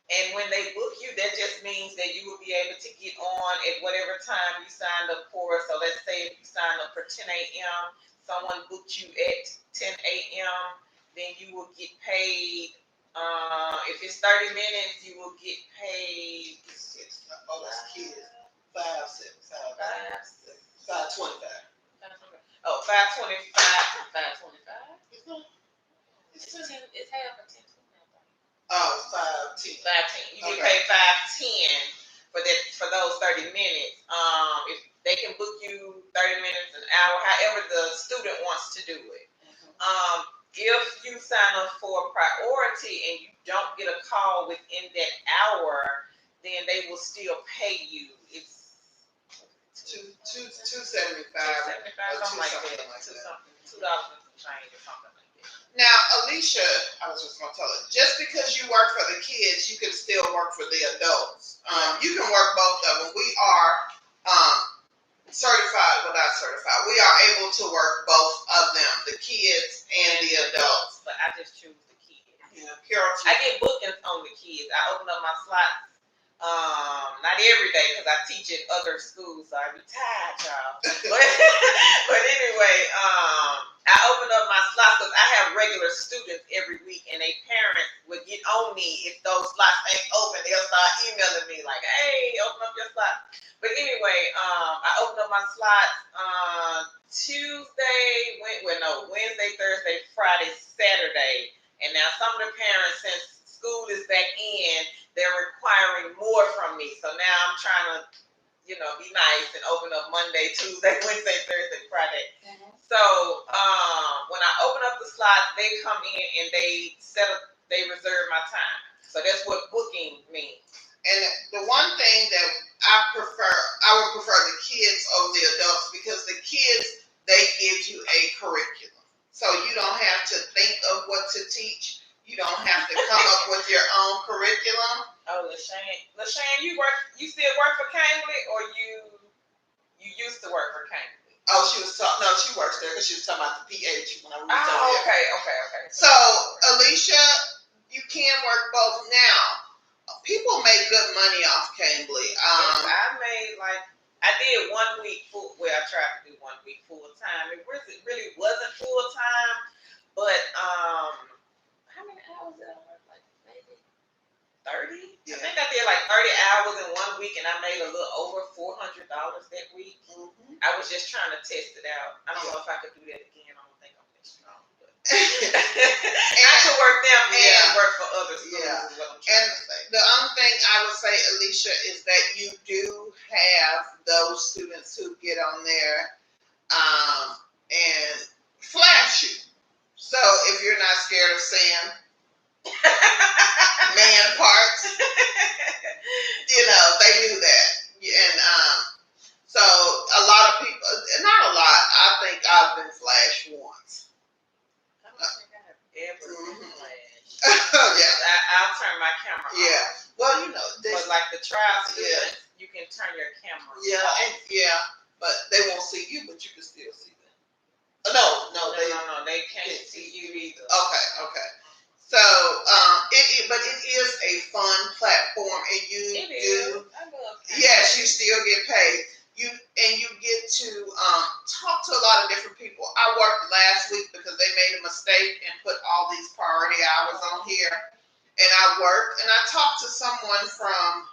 And when they book you, that just means that you will be able to get on at whatever time you signed up for. So let's say if you signed up for 10 a.m., someone booked you at 10 a.m., then you will get paid. If it's 30 minutes, you will get paid. Oh, that's kids. 5.25. Oh, 5.25. 5.25. It's half of 10. Oh, 5.10. 5.10. You get paid 5.10 for those 30 minutes. If they can book you 30 minutes, an hour, however the student wants to do it. If you sign up for a priority and you don't get a call within that hour, then they will still pay you. It's $2.75. something like that. $2 and some change or something like that. Now, Alicia, I was just going to tell her, just because you work for the kids, you can still work for the adults. You can work both of them. We are certified, well, not certified. We are able to work both of them, the kids and the adults. But I just choose the kids. Yeah, Carol. I get bookings on the kids. I open up my slots. Not every day because I teach at other schools, so I be tired, y'all. But anyway, I open up my slots because I have regular students every week, and their parents would get on me if those slots ain't open. They'll start emailing me like, "Hey, open up your slot." But anyway, I open up my slots Wednesday, Thursday, Friday, Saturday, and now some of the parents, since school is back in, they're requiring more from me. So now I'm trying to, be nice and open up Monday, Tuesday, Wednesday, Thursday, Friday. Mm-hmm. So when I open up the slots, they come in and they reserve my time. So that's what booking means. And the one thing that I would prefer the kids over the adults because the kids, they give you a curriculum. So you don't have to think of what to teach. You don't have to come up with your own curriculum. Oh, LaShane, you still work for Cambly, or you used to work for Cambly? Oh, she works there because she was talking about the PH when I reached out. Oh, okay. So, Alicia, you can work both now. People make good money off Cambly. I did 1 week I tried to do 1 week full time. It really wasn't full time, but how many hours did I work? Like maybe 30? Yeah. I think I did like 30 hours in 1 week, and I made a little over $400 that week. Mm-hmm. I was just trying to test it out. I don't know if I could do that again. I don't think I'm that strong. But and I could work them and work for other schools. Yeah. Is what I'm trying to say. The only thing I would say, Alicia, is that you do have those students who get on there and flash you. So if you're not scared of saying man parts, they do that. And so a lot of people, not a lot, I think I've been flashed once. I don't think I have ever been flashed. Yeah. I'll turn my camera on. Yeah. Well, but like the trial students, you can turn your camera off. But they won't see you, but you can still see them. No, they can't see you either. Okay. So, but it is a fun platform, and you still get paid. You get to talk to a lot of different people. I worked last week because they made a mistake and put all these priority hours on here. And I worked and I talked to someone from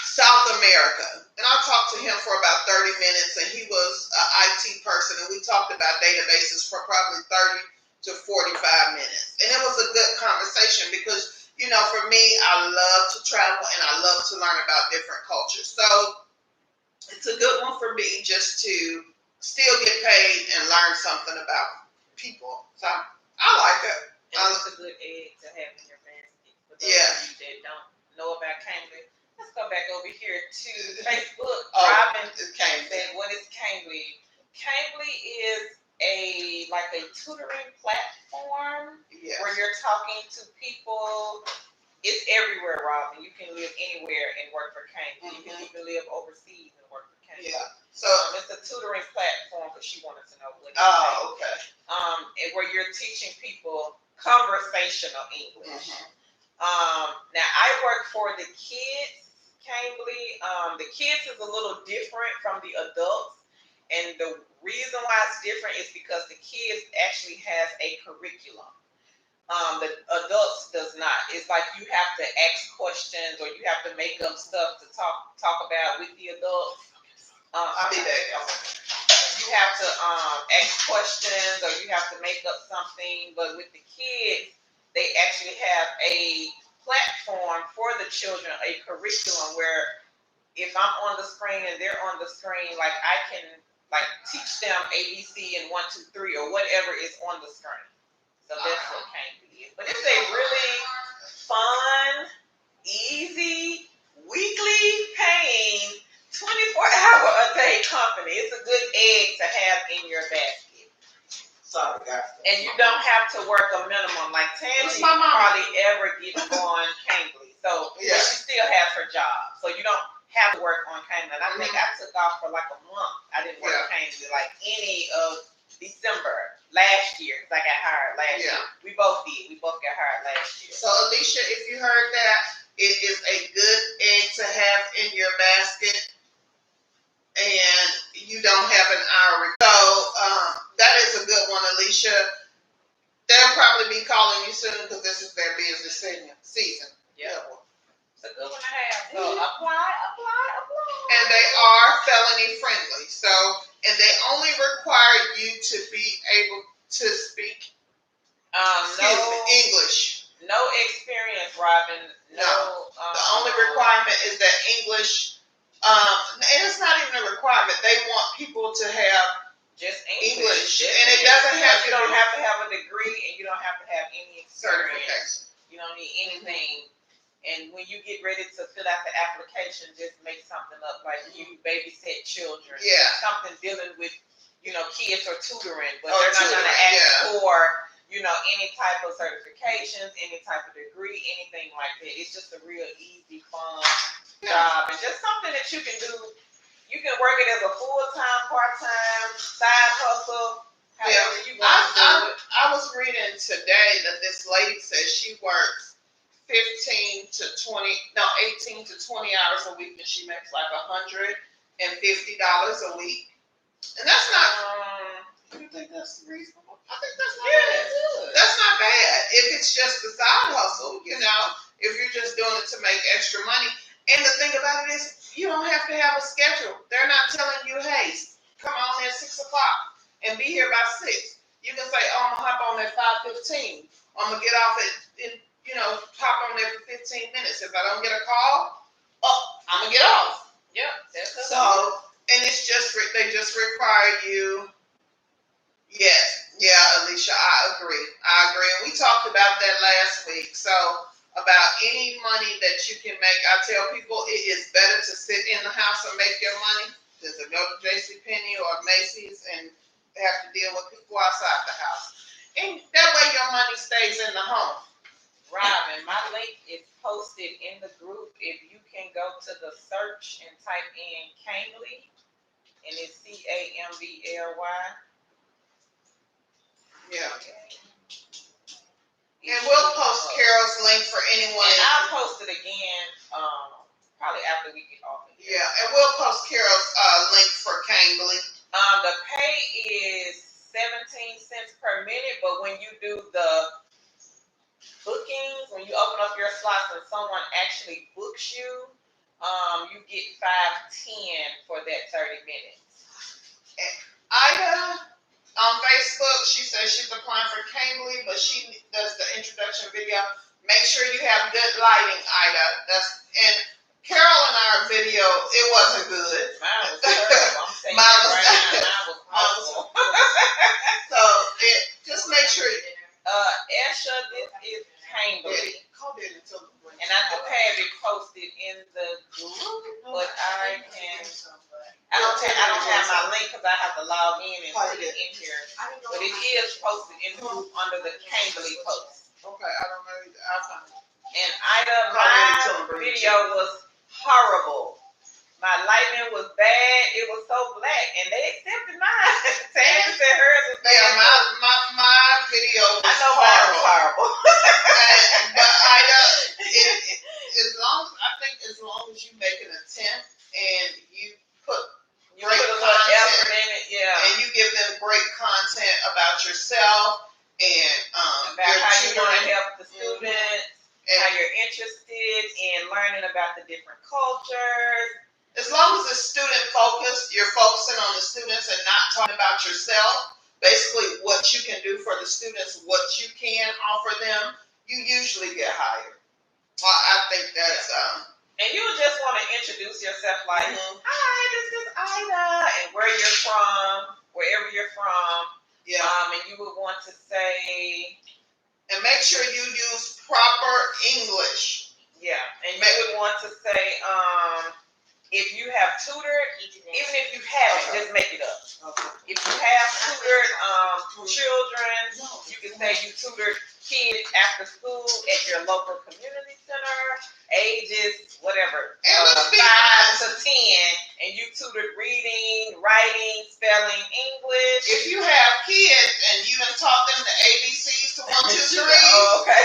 South America. And I talked to him for about 30 minutes, and he was an IT person, and we talked about databases for probably 30 to 45 minutes. And it was a good conversation because, you know, for me, I love to travel and I love to learn about different cultures. So it's a good one for me just to still get paid and learn something about people. So I like it. It's a good egg to have in your basket. For those of you that don't know about Cambly, let's go back over here to Facebook. Robin said, what is Cambly? Cambly is a tutoring platform where you're talking to people. It's everywhere, Robin. You can live anywhere and work for Cambly. You can even live overseas and work for Cambly. Yeah. So it's a tutoring platform because she wanted to know what it is. Oh, okay. And where you're teaching people conversational English. Now I work for the kids, Cambly. The kids is a little different from the adults, and the reason why it's different is because the kids actually has a curriculum. The adults does not. It's like you have to ask questions or you have to make up stuff to talk about with the adults. I'll be back. You have to ask questions or you have to make up something, but with the kids, they actually have a platform for the children, a curriculum where if I'm on the screen and they're on the screen, like I can teach them ABC and 1, 2, 3 or whatever is on the screen. So that's what Cambly is. But it's a really fun, easy, weekly paying, 24-hour-a-day company. It's a good egg to have in your basket. Sorry, guys. And you don't have to work a minimum. Like Tammy hardly ever gets on Cambly. So she still has her job. So you don't have to work on Cambly. And I think I took off for like a month. I didn't work Cambly like any of December last year because I got hired last year. We both did. We both got hired last year. So Alicia, if you heard that, it is a good egg to have in your basket, and you don't have an hour. So that is a good one, Alicia. They'll probably be calling you soon because this is their business season. Yeah. It's a good one to have. So apply. And they are felony friendly. So, and they only require you to be able to speak English. No experience, Robin. No. The only requirement is that English. And it's not even a requirement. They want people to have just English. And it doesn't have to. You don't have to have a degree, and you don't have to have any certification. You don't need anything. And when you get ready to fill out the application, just make something up like you babysit children. Yeah. Something dealing with, kids or tutoring, but they're not going to ask for, any type of certifications, any type of degree, anything like that. It's just a real easy, fun job, and just something that you can do. You can work it as a full-time, part-time, side hustle, however you want to do it. I was reading today that this lady says she works 18 to 20 hours a week, and she makes like $150 a week. And that's not. You think that's reasonable? I think that's not bad. That's not bad if it's just a side hustle. If you're just doing it to make extra money. And the thing about it is, you don't have to have a schedule. They're not telling you, hey, come on at 6 o'clock and be here by 6. You can say, I'm gonna hop on at 5:15. I'm gonna get off at hop on there for 15 minutes. If I don't get a call, I'm gonna get off. Yep. So, and it's just they just require you. Yes. Yeah, Alicia, I agree. And we talked about that last week. So about any money that you can make, I tell people it is better to sit in the house and make your money than to go to JCPenney or Macy's and have to deal with people outside the house. And that way your money stays in the home. Robin, my link is posted in the group. If you can go to the search and type in Cambly, and it's Cambly. Yeah. And we'll post Carol's link for anyone. And I'll post it again, probably after we get off of here. Yeah, and we'll post Carol's link for Cambly. The pay is 17 cents someone actually books you, you get 510 for that 30 minutes. Ida on Facebook, she says she's applying for Cambly, but she does the introduction video. Make sure you have good lighting, Ida. And Carol in our video, it wasn't good. Mine was terrible. I'm saying Mine was mine was awful. So just make sure. Esha, this is Cambly. And I do have it posted in the group, but I don't have my link because I have to log in and put it in here. But it is posted in the group under the Cambly post. Okay, I don't know either. I'll find it. And Ida, my video was horrible. My lighting was bad. It was so black, and they accepted mine. Tammy said hers was bad. Yeah, my video was I know mine was horrible. But Ida, as long as you make an attempt and you put great content effort in it, and you give them great content about yourself and about how you want to help the students, and how you're interested in learning about the different cultures. As long as it's student focused, you're focusing on the students and not talking about yourself. Basically, what you can do for the students, what you can offer them, you usually get hired. Well, I think that's And you would just want to introduce yourself like, hi, this is Ida, and where you're from, wherever you're from. Yeah. And you would want to say, and make sure you use proper English. Yeah, and you would want to say, if you have tutored, even if you haven't, just make it up. Okay. If you have tutored children, you can say you tutored kids after school at your local community center, ages, whatever, 5 to 10, and you tutored reading, writing, spelling, English. If you have kids and you done taught them the ABCs to 1, 2, 3, okay.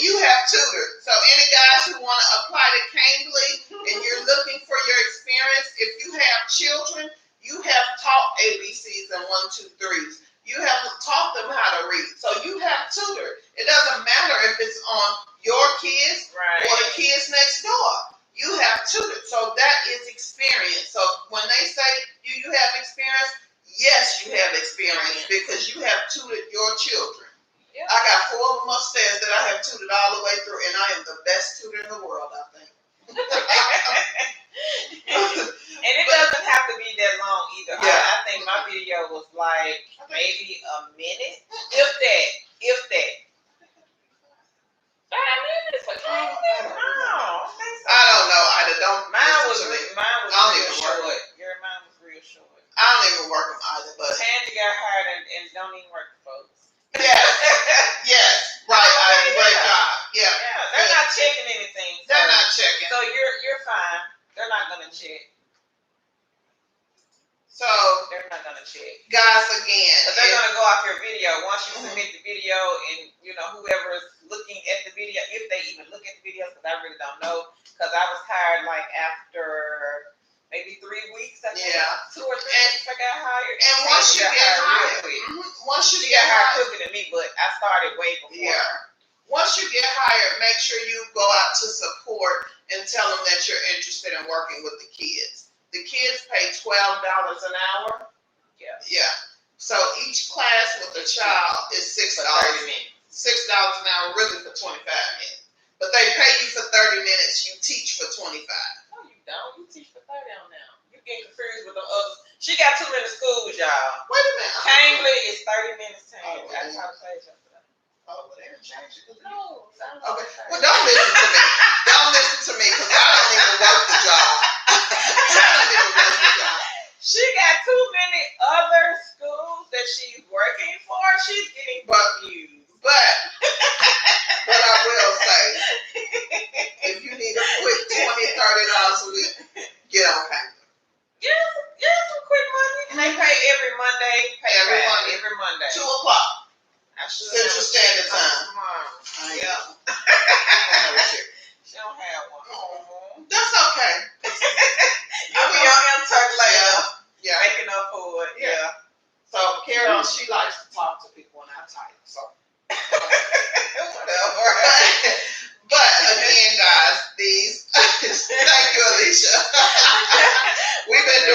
you have tutored. So any guys who want to apply to Cambly and you're looking for your experience, if you have children, you have taught ABCs and 1, 2, 3s. You have taught them how to read. So you have tutored. It doesn't matter if it's on your kids or the kids next door. You have tutored. So that is experience. So when they say, do you have experience? Yes, you have experience because you have tutored your children. Yep. I got 4 of them upstairs that I have tutored all the way through, and I am the best tutor in the world, I think. And it doesn't have to be that long either. Yeah. I think my video was like maybe a minute, if that. 5 minutes for Cambly? No. I don't know. Mine was real short. Mine was real short. I don't even work them either, but Tandy got hired and don't even work for folks. Yes, right. Great job. Yeah. They're not checking anything. So, they're not checking. So you're fine. They're not gonna check. So they're not gonna check. Guys, again, but they're gonna go off your video once you submit the video, and whoever is looking at the video, if they even look at the videos, because I really don't know, because I was hired like after maybe 3 weeks. I think 2 or 3 weeks I got hired. And once you get hired, once you get hired quicker than me, but I started way before. Yeah. Once you get hired, make sure you go out to support and tell them that you're interested in working with the kids. The kids pay $12 an hour. Yeah. So each class with a child is $6. $6 an hour, really for 25 minutes. But they pay you for 30 minutes. You teach for 25. No, you don't. You teach for 30 on now. You get confused with the others. She got too many schools, y'all. Wait a minute. Cambly is 30 minutes. I taught class yesterday. Oh, well, they're changing. No. Okay. Well, don't listen to me. Don't listen to me because I don't even work the job. She got too many other schools that she's working for. She's getting confused. But I will say, if you need a quick $20, $30 a week, get on Cambly. Yeah, some quick money. And they pay every Monday. Every Monday. 2 o'clock. Central Standard Time. Yeah.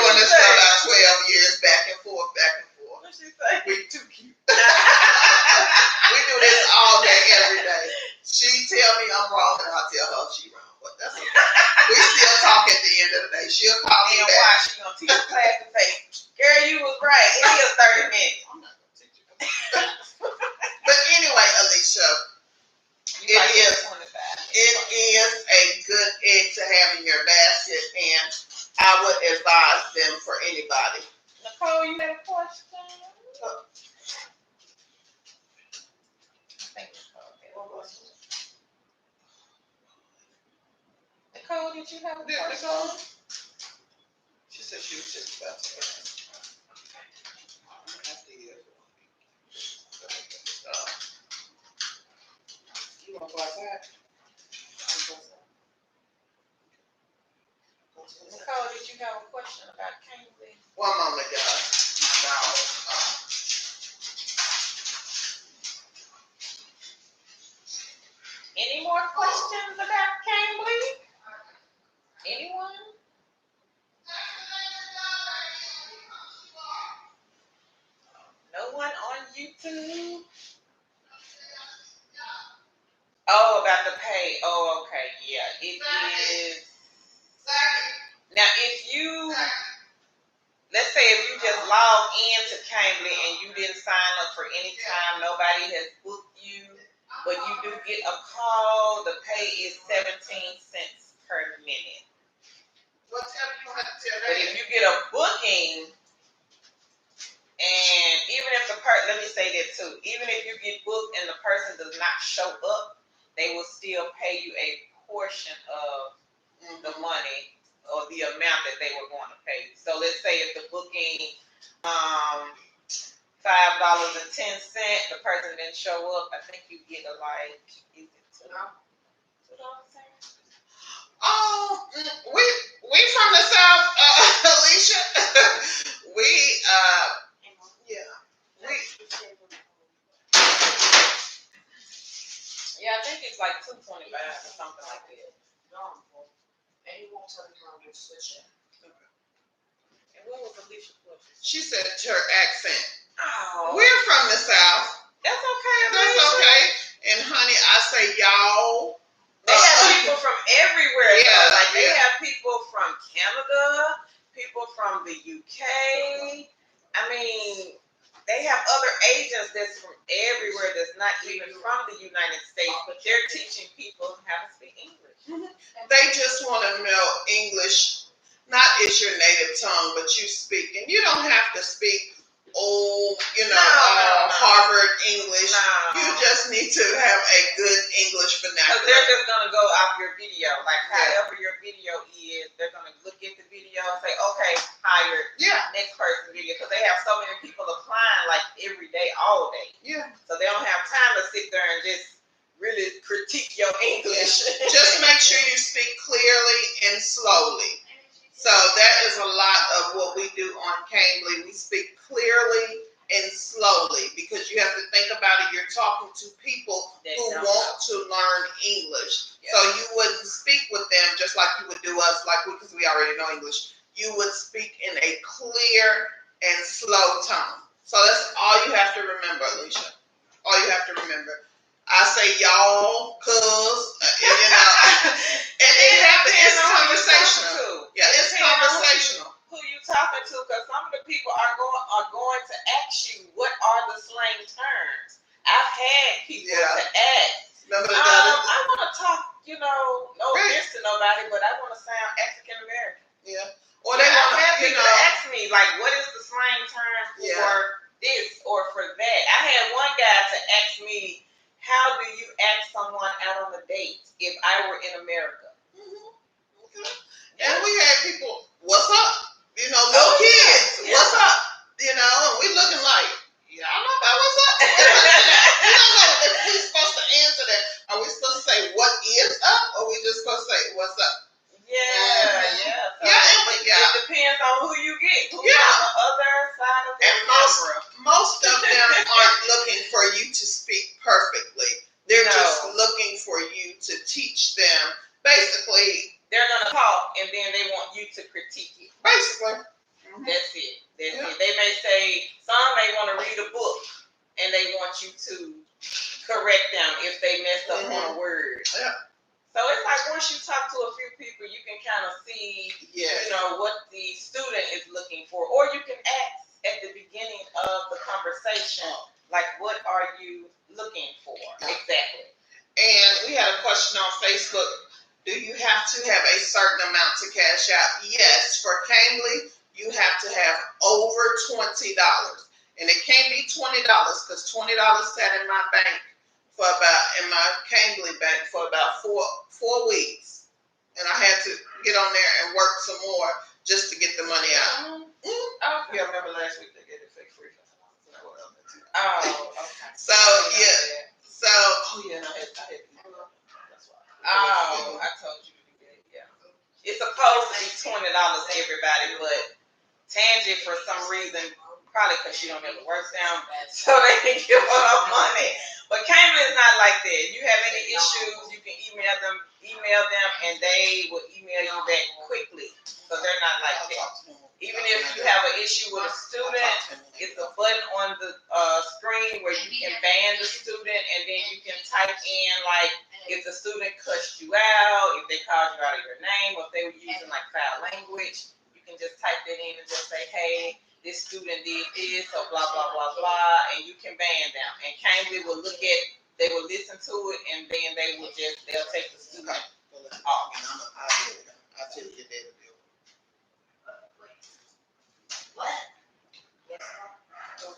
doing this for about 12 years, back and forth, back and forth. What she say? We too cute. We do this all day, every day. She tell me I'm wrong, and I tell her she wrong. But that's okay. We still talk at the end of the day. She'll call me And back. why she gonna teach the class and say, "Girl, you was right. It is 30 minutes." I'm not gonna teach you. But anyway, Alicia, You like it is 25. a good egg to have in your basket, and I would advise them for anybody. Nicole, you had a question? Nicole, did you have a question? She said she was just about to ask. You want to go outside? Nicole, did you have a question about Cambly? One moment, guys. Any more questions about Cambly? Anyone? No one on YouTube? Oh, about the pay. Oh, okay. Yeah, it is. Now, if you, let's say if you just log into Cambly and you didn't sign up for any time, nobody has booked you, but you do get a call, the pay is 17 cents per minute. But if you get a booking, and even if the person, let me say that too, even if you get booked and the person does not show up, they will still pay you a portion of the money or the amount that they were going to pay. So let's say if the booking $5.10, the person didn't show up, I think you get a like, is it $2? Oh, we from the South, Alicia. Yeah, I think it's like $2.25 or something like that. And you won't tell me how to switch it. And what was Alicia's question? She said her accent. Oh, We're from the South. that's okay. That's Alicia. okay. And honey, I say y'all. They have people from everywhere. Yeah, though. Like they yeah. have people from Canada, people from the UK. I mean, they have other agents that's from everywhere that's not even from the United States, but they're teaching people how to speak English. They just want to know English, not is your native tongue, but you speak. And you don't have to speak Harvard English. No. You just need to have a good English Because vernacular. they're just going to go off your video. Like, however your video is, they're going to look at the video and say, okay, hire next person video. Because they have so many people applying, like, every day, all day. Yeah. So they don't have time to sit there and just really critique your English. Just make sure you speak clearly and slowly. So that is a lot of what we do on Cambly. We speak clearly and slowly because you have to think about it. You're talking to people who want to learn English. Yeah. So you wouldn't speak with them just like you would do us, because we already know English. You would speak in a clear and slow tone. So that's all you have to remember, Alicia. All you have to remember. I say y'all, cuz, and it's conversational. Yeah, it's conversational. Who you talking to? Because some of the people are going to ask you what are the slang terms. I've had people to ask. Remember I want to talk. No offense to nobody, but I want to sound African American. Yeah. Or they want to have people to ask me like, what is the slang term for this or for that? I had one guy to ask me, how do you ask someone out on a date if I were in America? Okay. And we had people, what's up? Little kids, what's up? And we looking like, I don't know about what's up. We don't know if we're supposed to answer that. Are we supposed to say what is up, or we just supposed to say what's up? Yeah. So it depends on who you get. Who's on the other side of the camera. Most of them aren't looking for you to speak perfectly. They're just looking for you to teach them. Basically, they're gonna talk and then they want you to critique it. Basically. That's it. That's it. They may say, some may want to read a book and they want you to correct them if they messed up on a word. Yeah. So it's like once you talk to a few people, you can kind of see, what the student is looking for. Or you can ask at the beginning of the conversation, like, what are you looking for? Exactly. And we had a question on Facebook. Do you have to have a certain amount to cash out? Yes. For Cambly, you have to have over $20. And it can't be $20 because $20 sat in my bank in my Cambly bank for about four weeks. And I had to get on there and work some more just to get the money out. Okay. Yeah, remember last week they gave it fake free. Oh, okay. So, yeah. So, and I had that's why. Oh, I told you to do that, yeah. It's supposed to be $20 to everybody, but Tangy, for some reason, probably because she don't ever work down, so they can give her money. But Cambly is not like that. You have any issues, you can email them, and they will email you back quickly. So they're not like that. Even if you have an issue with a student, it's a button on the screen where you can ban the student, and then you can type in, like, if the student cussed you out, if they called you out of your name, or if they were using, like, foul language, you can just type that in and just say, hey, this student did this, or blah, blah, blah, blah, and you can ban them. And Cambly will they will listen to it, and then they'll take the student off. I'll tell you that.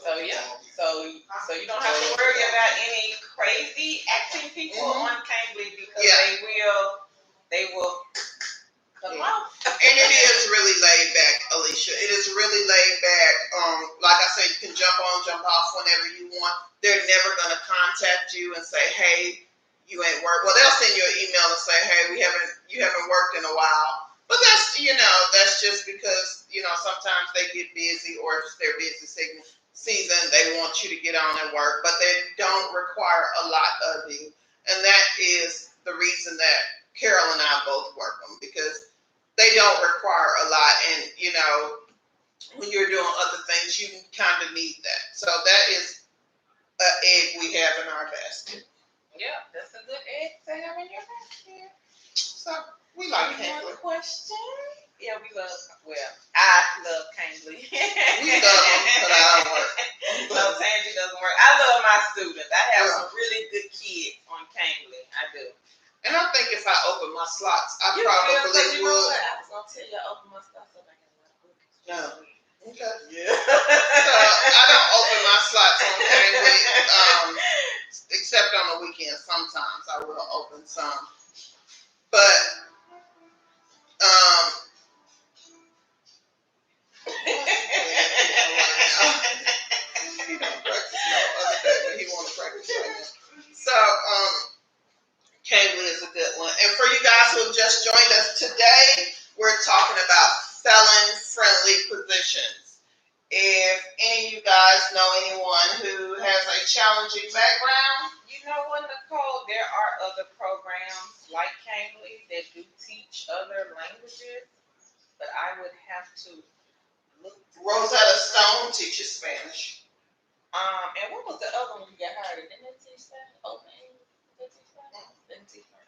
So yeah, so you don't have to worry about any crazy acting people on Cambly because they will come out. And it is really laid back, Alicia. It is really laid back. Like I said, you can jump on, jump off whenever you want. They're never gonna contact you and say, hey, you ain't worked. Well, they'll send you an email and say, hey, you haven't worked in a while. But that's just because, sometimes they get busy, or if it's their busy season, they want you to get on and work, but they don't require a lot of you. And that is the reason that Carol and I both work them, because they don't require a lot. And, when you're doing other things, you kind of need that. So that is an egg we have in our basket. Yeah, that's a good egg to have in your basket. So we like Cambly. Question? Yeah, I love Cambly. We love them, but I don't work. No, Tangy doesn't work. I love my students. I have some really good kids on Cambly. I do. And I think if I open my slots, I you probably will, would. You know what? I was going to tell you I open my slots up. I got a lot of books. No. Okay. Yeah. So I don't open my slots on Cambly, except on the weekend. Sometimes I will open some. But, he don't practice no other day, but he want to practice right now. So, Cambly is a good one. And for you guys who have just joined us today, we're talking about felon-friendly positions. If any of you guys know anyone who has a challenging background, you know what, Nicole? There are other programs like Cambly that do teach other languages, but I would have to look. Rosetta Stone teaches Spanish. And what was the other one you got hired? Didn't they teach that? Open English? Did they teach that? Didn't teach that.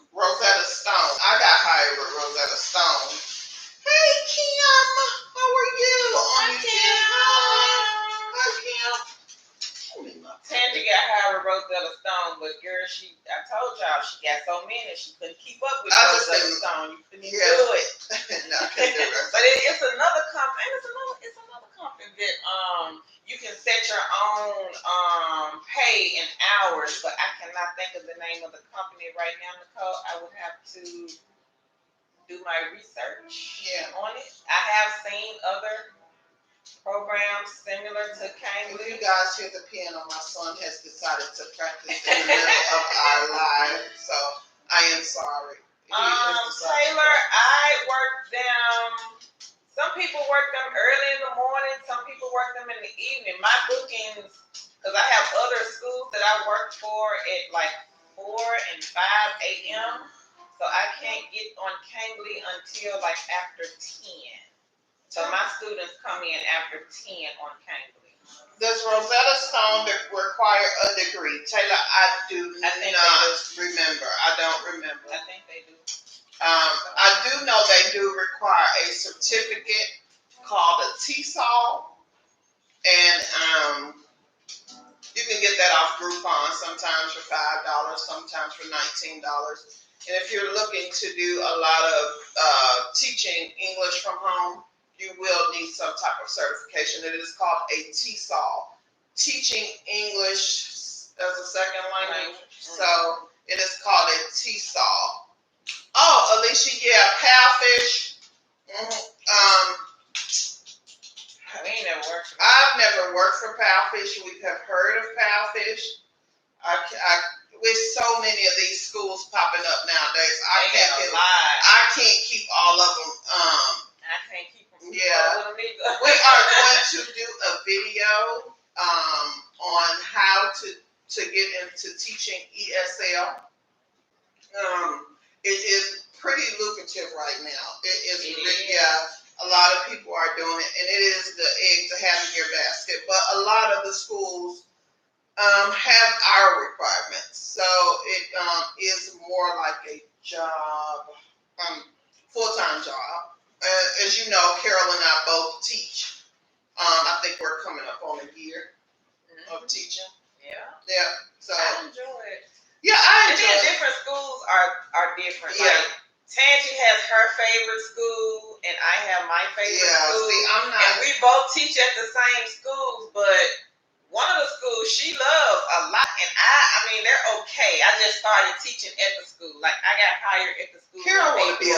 Rosetta Stone. I got hired with Rosetta Stone. Hey, Kim. How are you? Hi, Kim. Hi, Kim. Tangy got hired with Rosetta Stone, but girl, I told y'all she got so many she couldn't keep up with Rosetta Stone. You couldn't do it. No, I couldn't do it. But it's another company. It's another company that you can set your own pay in hours, but I cannot think of the name of the company right now, Nicole. I would have to do my research on it. I have seen other programs similar to Cambly. If you guys hear the piano, my son has decided to practice in the middle of our live, so I am sorry. Taylor, I work them. Some people work them early in the morning. Some people work them in the evening. My bookings, because I have other schools that I work for at like 4 and 5 a.m. So I can't get on Cambly until like after 10. So my students come in after 10 on Cambly. Does Rosetta Stone require a degree? Taylor, I do not remember. I don't remember. I think they do. I do know they do require a certificate called a TESOL, and you can get that off Groupon, sometimes for $5, sometimes for $19. And if you're looking to do a lot of teaching English from home, you will need some type of certification. It is called a TESOL, Teaching English as a Second Language. So it is called a TESOL. Oh, Alicia, yeah, Palfish. I ain't never worked for I've never worked for Palfish. We have heard of Palfish. With so many of these schools popping up nowadays, I can't keep all of them. I can't keep them. Yeah. We are going to do a video on how to get into teaching ESL. It is pretty lucrative right now. It is. A lot of people are doing it, and it is the egg to have in your basket. But a lot of the schools have our requirements, so it is more like a job, full-time job. As you know, Carol and I both teach. I think we're coming up on a year of teaching. Yeah. So I enjoy it. Yeah, I enjoy it. Different schools are different. Yeah. Like, Tangie has her favorite school, and I have my favorite school. See, I'm not. And we both teach at the same schools, but one of the schools she loves a lot, and I mean, they're okay. I just started teaching at the school. Like, I got hired at the school. Carol want to be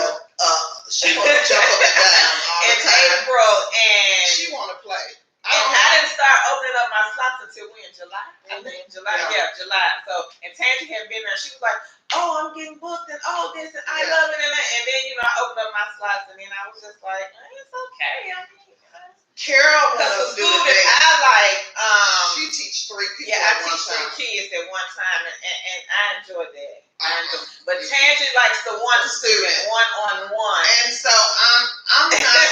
she want to jump up and down all the time. In April, and she want to play. I didn't start opening up my slots until when? July? I think July. Yeah, July. So, and Tangie had been there. She was like, "Oh, I'm getting booked, and oh, this, and I love it," and then I opened up my slots, and then I was just like, "It's okay." I mean, Carol wants to do the thing. I like. She teach 3 people. Yeah, I teach 3 kids at one time, and I enjoy that. But Tangie likes the one student, one-on-one. And so I'm not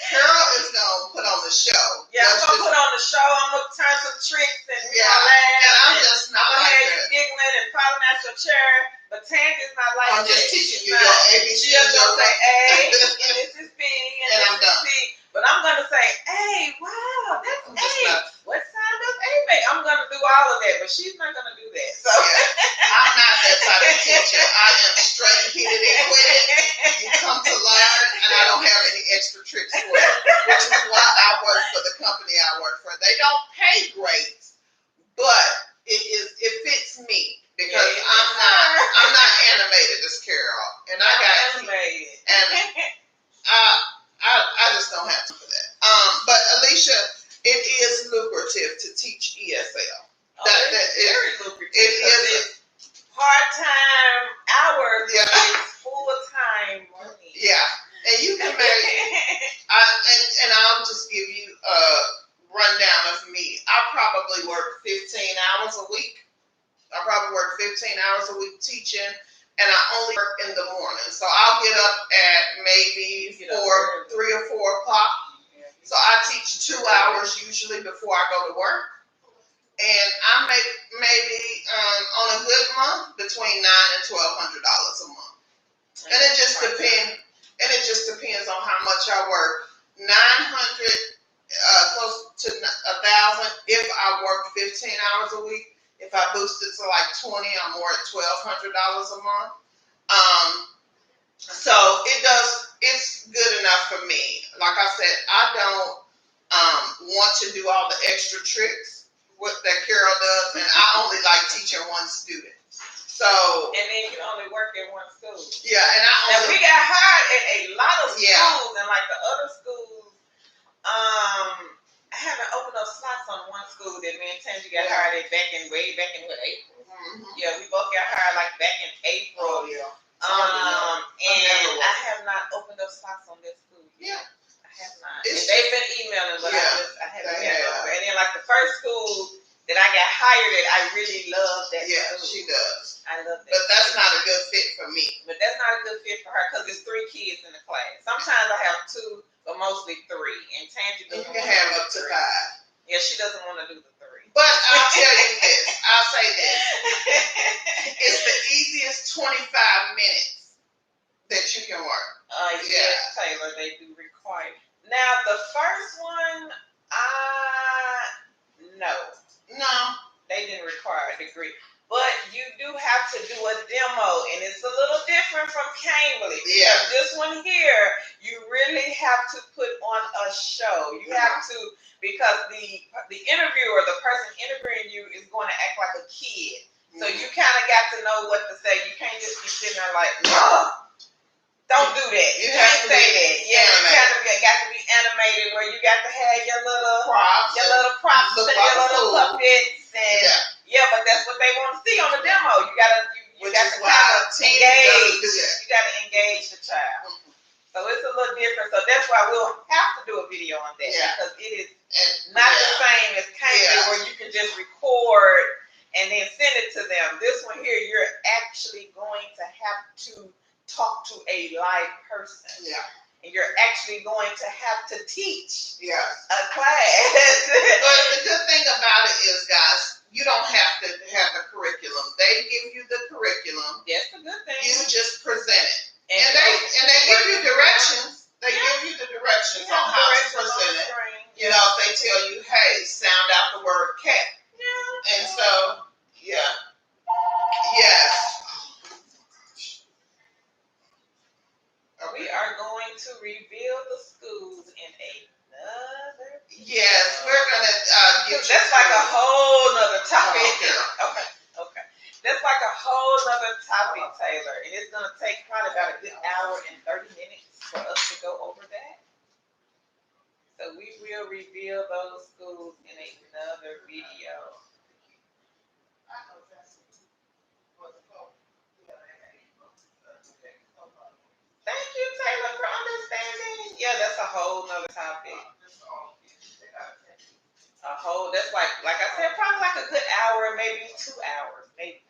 Carol is gonna put on the show. Yeah, I'm gonna put on the show. I'm gonna turn some tricks and laugh. And I'm just not I'm gonna like have you giggling and falling out your chair. But Tangie's not like I'm just teaching you your ABC. She'll just say A, and this is B, and I'm this done. is C. But I'm gonna say, "Hey, wow, that's A. What sign does A make?" I'm gonna do all of that, but she's not gonna do that. So I'm not that type of teacher. I am straight, hit it and quit it. You come to learn, and I don't have any extra tricks for you, which is why I work for the company I work for. They don't pay great, but it fits me because I'm not animated as Carol, and I got animated, and I just don't have time for that. But Alicia, it is lucrative to teach ESL. Very lucrative. It is part-time hours. Yeah. It's full-time money. Yeah, and you can make. And I'll just give you a rundown of me. I probably work 15 hours a week. I probably work 15 hours a week teaching. And I only work in the morning. So I'll get up at maybe 3 or 4 o'clock. So I teach 2 hours usually before I go to work. And I make maybe on a good month between $900 and $1,200 a month. And it just depends. And it just depends on how much I work. 900, close to 1,000 if I work 15 hours a week. If I boost it to like 20, I'm more at $1,200 a month. So it's good enough for me. Like I said, I don't want to do all the extra tricks that Carol does, and I only like teaching one student. So and then you only work at one school. Yeah, and we got hired at a lot of schools, and like the other schools, I haven't opened up slots on one school that me and Tangie got hired at way back in April. Mm-hmm. Yeah, we both got hired like back in April. And I have not opened up slots on this school. Yeah, I have not. They've been emailing, but I haven't had over. And then like the first school that I got hired at, I really love that school. Yeah, she does. I love that. But that's not a good fit for me. But that's not a good fit for her because it's 3 kids in the class. Sometimes I have 2. but mostly 3. And Tangy You doesn't can want to have do up to 3. 5. Yeah, she doesn't want to do the 3. But I'll tell you this. I'll say this. It's the easiest 25 minutes that you can work. Yes, Taylor, they do require. Now, the first one, no, they didn't require a degree. But you do have to do a demo, and it's a little different from Cambly. Yeah. This one here, you really have to put on a show. You have to, because the interviewer, the person interviewing you, is going to act like a kid. So you kind of got to know what to say. You can't just be sitting there like, don't do that. You can't say that. Yeah, you kind of got to be animated, where you got to have your little props and your little puppets, and but that's what they want to see on the demo. You got to kind of engage. You got to engage the child. So it's a little different. So that's why we'll have to do a video on that, because it is not the same as Cambly, where you can just record and then send it to them. This one here, you're actually going to have to talk to a live person. Yeah. And you're actually going to have to teach a class. But the good thing about it is, guys, you don't have to have the curriculum. They give you the curriculum. That's a good thing. You just present it. And they give you directions. They give you the directions on how to present it. You know, they tell you, hey, sound out the word cat. Yeah. And so, yes. We are going to reveal the schools in another video. Yes, we're going to get you. That's like a whole nother topic. Okay. That's like a whole nother topic, Taylor. And it's going to take probably about a good hour and 30 minutes for us to go over that. So we will reveal those schools in another video. Thank you, Taylor, for understanding. Yeah, that's a whole nother topic. That's like I said, probably like a good hour, maybe 2 hours, maybe.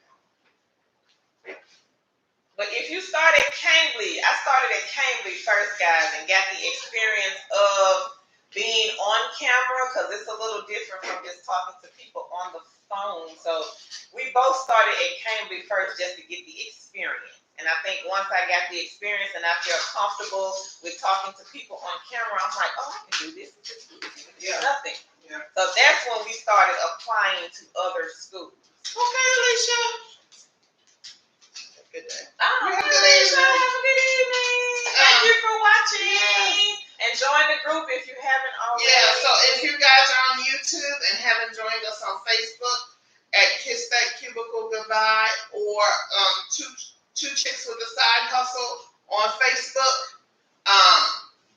But if you start at Cambly, I started at Cambly first, guys, and got the experience of being on camera, because it's a little different from just talking to people on the phone. So we both started at Cambly first just to get the experience. And I think once I got the experience and I felt comfortable with talking to people on camera, I'm like, I can do this. Nothing. Yeah. So that's when we started applying to other schools. Okay, Alicia. Good day. Have a good evening. Thank you for watching. And join the group if you haven't already. Yeah, so if you guys are on YouTube and haven't joined us on Facebook at Kiss That Cubicle Goodbye, or Two Chicks with a Side Hustle on Facebook,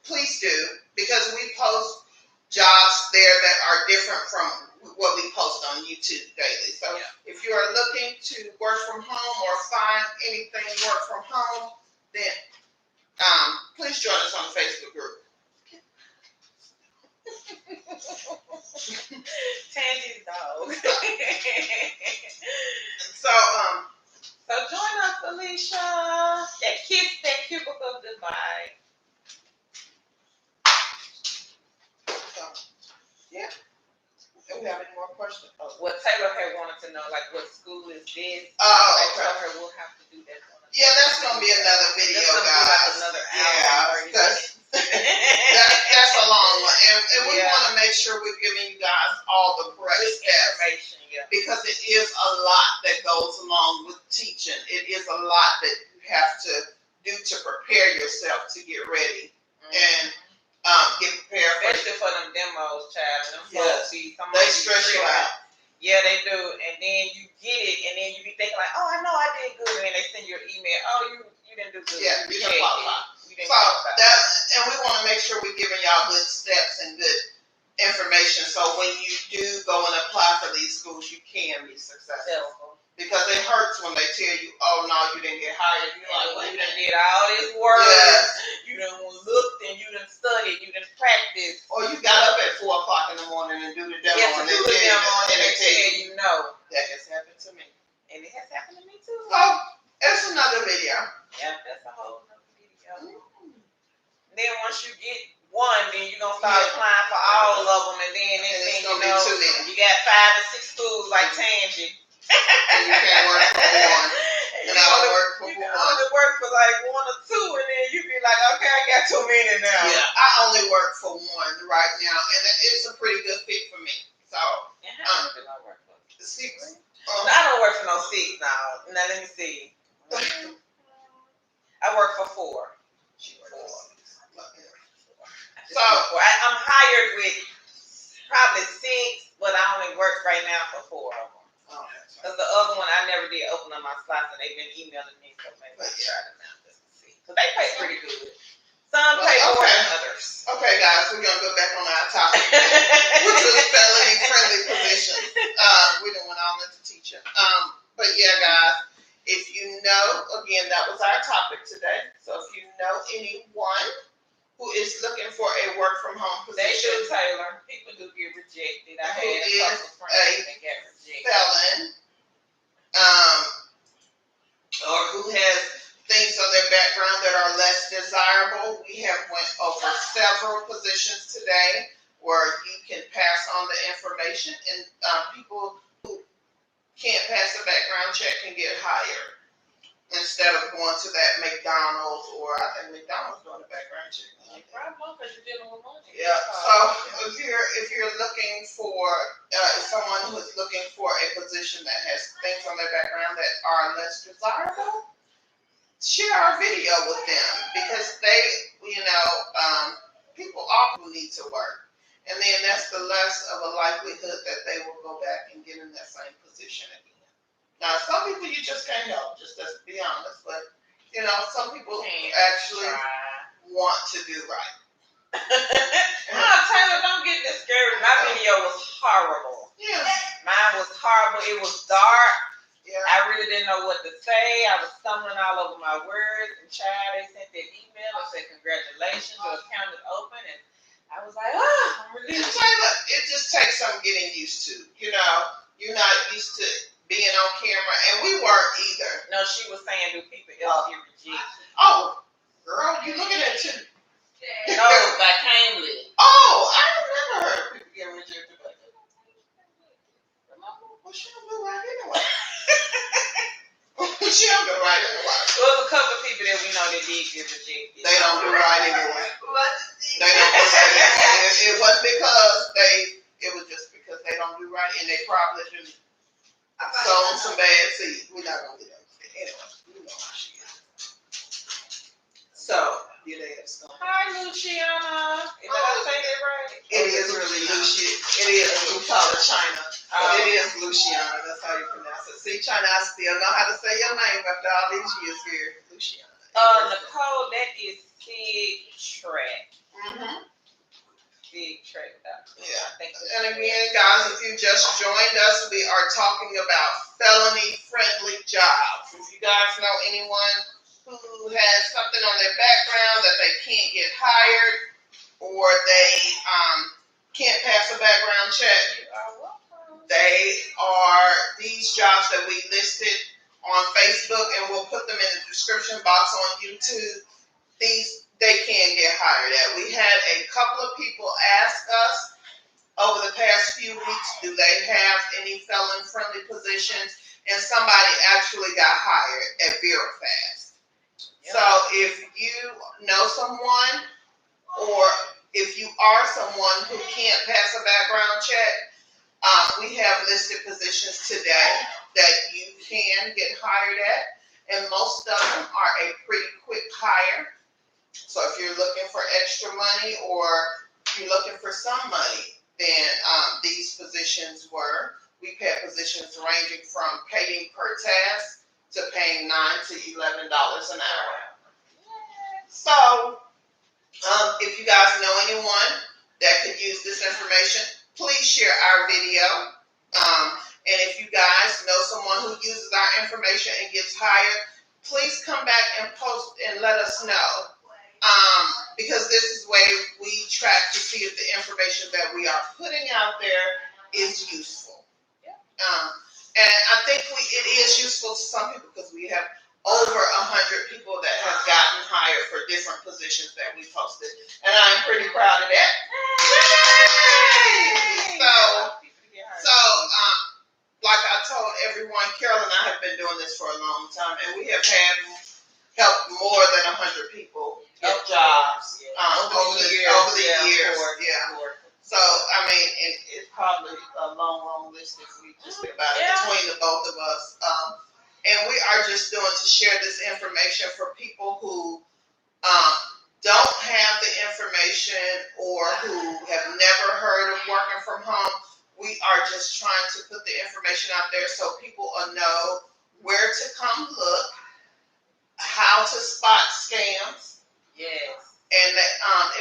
please do, because we post jobs there that are different from what we post on YouTube daily. So if you are looking to work from home or find anything work from home, then please join us on the Facebook group. Tangy's dog. So join us, Alicia, at Kiss That Cubicle Goodbye. Do we have any more questions? What Taylor had wanted to know, like, what school is this? Oh, I told her we'll have to do that. That's going to be another video, guys. Like another hour. That's a long one. And we want to make sure we're giving you guys all the correct steps. Because it is a lot that goes along with teaching. It is a lot that you have to do to prepare yourself to get ready. And get prepared. Especially for them demos, child. They stress you out. Yeah, they do. And then you get it, and then you be thinking like, oh, I know I did good. And then they send you an email. Oh, you didn't do good. Yeah, you didn't qualify. And we want to make sure we're giving y'all good steps and good information, so when you do go and apply for these schools, you can be successful. Because it hurts when they tell you, oh no, you didn't get hired. You're like, well, you done did all this work. You done looked and you done studied, you done practiced. Or you got up at 4 o'clock in the morning and do the demo. And they tell you no. That has happened to me. And it has happened to me too. Oh, that's another video. Yeah, that's a whole other video. Then once you get one, then you're gonna start applying for all of them, and then next thing you know, you got 5 or 6 schools like Tangy. And you can't work for one. And I don't work for one. You only work for like 1 or 2, and then you be like, okay, I got too many now. Yeah, I only work for one right now, and it's a pretty good fit for me. So, and how many do I work for? 6. I don't work for no 6 now. Now let me see. I work for 4. She works for 6. So I'm hired with probably 6, but I only work right now for 4 of them. Because the other one, I never did open up my slots, and they've been emailing me, so maybe I'll try them out just to see. Because they pay pretty good. Some pay more than others. Okay, guys, we're going to go back on our topic, which was felony friendly positions. We didn't want all into teaching. But yeah, guys, if you know, again, that was our topic today. So if you know anyone who is looking for a work from home position, they do, Taylor. People do get rejected. I had a couple friends that get rejected. Felon, or who has things on their background that are less desirable. We have went over several positions today where you can pass on the information, and people who can't pass the background check can get hired instead of going to that McDonald's, or I think McDonald's doing the background check. Probably because you're dealing with money. Yeah. So if you're looking for someone who is looking for a position that has things on their background that are less desirable, share our video with them, because they, people often need to work, and then that's the less of a likelihood that they will go back and get in that same position again. Now, some people you just can't help, just let's be honest, but some people actually want to do right. Taylor, don't get discouraged. My video was horrible. Yeah. Mine was horrible. It was dark. Yeah. I really didn't know what to say. I was stumbling all over my words. And child, they sent that email and said, congratulations, your account is open. And I was like, I'm relieved. Taylor, it just takes some getting used to. You're not used to being on camera, and we weren't either. No, she was saying, do people else get rejected? Oh, girl, you looking at too. No, by kindly. Oh, I never heard people get rejected like that. Well, she don't do right anyway. She don't do right anyway. There was a couple of people that we know that did get rejected. They don't do right anyway. They don't do right anyway. It wasn't because it was just because they don't do right, and they probably just sown some bad seeds. We're not going to get them. Anyway, you know how she is. So, your dad's going. Hi, Luciana. Did I say that right? It is really Luciana. It is. We call it China. But it is Luciana. That's how you pronounce it. See, China, I still know how to say your name after all these years here. Luciana. Nicole, that is Sig Track. Mm-hmm. Sig Track. Yeah. And again, guys, if you just joined us, we are talking about felony friendly jobs. If you guys know anyone who has something on their background that they can't get hired, or they can't pass a background check, they are these jobs that we listed on Facebook, and we'll put them in the description box on YouTube. They can get hired at. We had a couple of people ask us over the past few weeks, do they have any felon-friendly positions? And somebody actually got hired at VeriFast. Yeah. So if you know someone, or if you are someone who can't pass a background check, we have listed positions today that you can get hired at, and most of them are a pretty quick hire. So if you're looking for extra money, or you're looking for some money, then these positions were. We've had positions ranging from paying per task to paying $9 to $11 an hour. So if you guys know anyone that could use this information, please share our video. And if you guys know someone who uses our information and gets hired, please come back and post and let us know. Because this is the way we track to see if the information that we are putting out there is useful. And I think it is useful to some people, because we have over 100 people that have gotten hired for different positions that we posted, and I'm pretty proud of that. Yay! So, like I told everyone, Carol and I have been doing this for a long time, and we have helped more than 100 people get jobs over the years. So, I mean, it's probably a long list if we just think about it between the both of us. And we are just doing to share this information for people who don't have the information or who have never heard of working from home. We are just trying to put the information out there so people will know where to come look, how to spot scams. Yes. And that,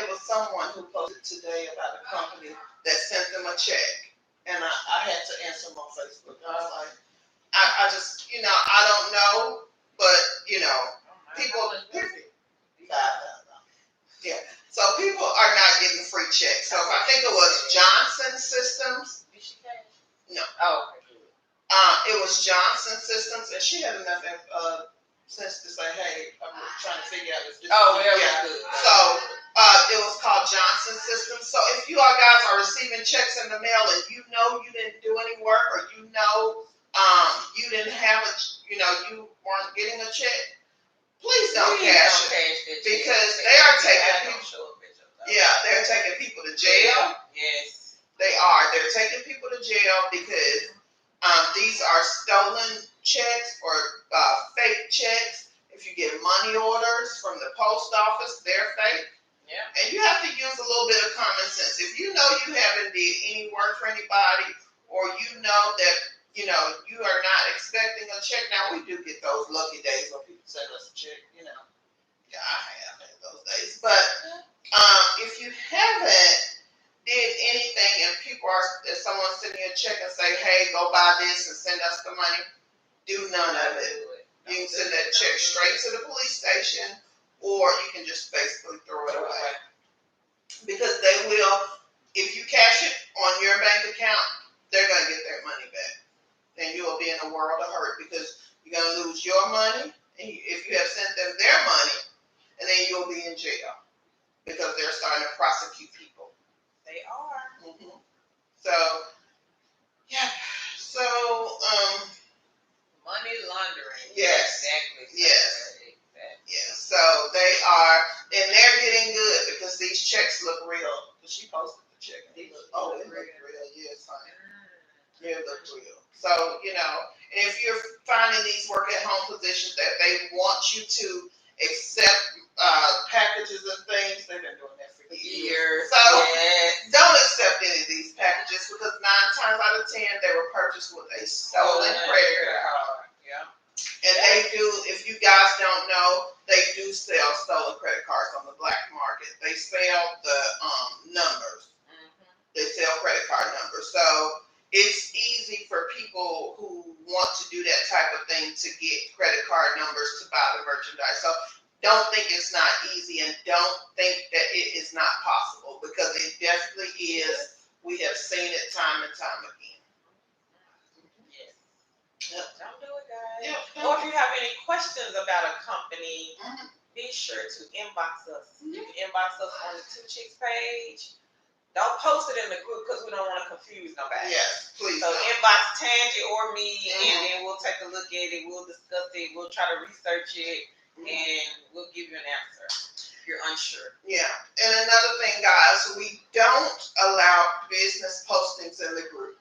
it was someone who posted today about a company that sent them a check. And I had to answer them on Facebook. I was like, I just, I don't know, but, people, yeah. So people are not getting free checks. So I think it was Johnson Systems. No. Oh, okay. It was Johnson Systems, and she had enough sense to say, hey, I'm trying to figure out if this. Oh, well, yeah. good. So it was called Johnson Systems. So if you all guys are receiving checks in the mail and you didn't do any work, or you didn't have you weren't getting a check, please don't cash it because they are taking people. Yeah, they're taking people to jail. Yes. They are. They're taking people to jail because these are stolen checks or fake checks. If you get money orders from the post office, they're fake. Yeah. And you have to use a little bit of common sense. If you know you haven't did any work for anybody, or you know that you are not expecting a check. Now we do get those lucky days when people send us a check. Yeah, I have had those days. But if you haven't did anything and if someone's sending you a check and say, hey, go buy this and send us the money, do none of it. You can send that check straight to the police station, or you can just basically throw it away. Because they will, if you cash it on your bank account, they're going to get their money back. And you will be in a world of hurt because you're going to lose your money, and if you have sent them their money, and then you'll be in jail because they're starting to prosecute people. They are. Mm-hmm. So, yeah. So, money laundering. Yes. Exactly. Yes. Exactly. Yeah. So they are, and they're getting good because these checks look real. Because she posted the check, and he looked, it looked real. Yes, honey. It looked real. So, and if you're finding these work-at-home positions that they want you to accept packages and things, they've been doing that for years. So don't accept any of these packages because 9 times out of 10 they were purchased with a stolen credit card. Yeah. And they do, if you guys don't know, they do sell stolen credit cards on the black market. They sell the numbers. Mm-hmm. They sell credit card numbers. So it's easy for people who want to do that type of thing to get credit card numbers to buy the merchandise. So don't think it's not easy, and don't think that it is not possible, because it definitely is. We have seen it time and time again. Yes. Yep. Don't do it, guys. Yep. Or if you have any questions about a company, be sure to inbox us. You can inbox us on the Two Chicks page. Don't post it in the group because we don't want to confuse nobody. Yes, please. So inbox Tangie or me, and then we'll take a look at it. We'll discuss it. We'll try to research it, and we'll give you an answer if you're unsure. Yeah. And another thing, guys, we don't allow business postings in the group.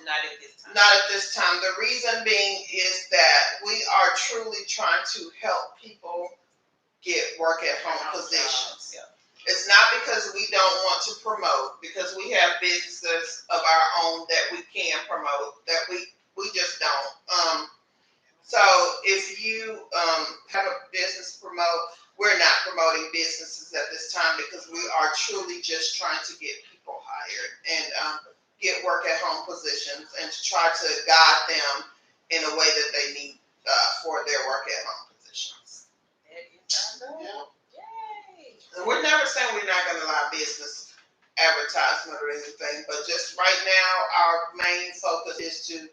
Not at this time. Not at this time. The reason being is that we are truly trying to help people get work-at-home positions. Yeah. It's not because we don't want to promote, because we have businesses of our own that we can promote, that we just don't. So if you have a business to promote, we're not promoting businesses at this time because we are truly just trying to get people hired and get work-at-home positions and to try to guide them in a way that they need for their work-at-home positions. That is our goal. Yeah. Yay! And we're never saying we're not going to allow business advertisement or anything, but just right now, our main focus is to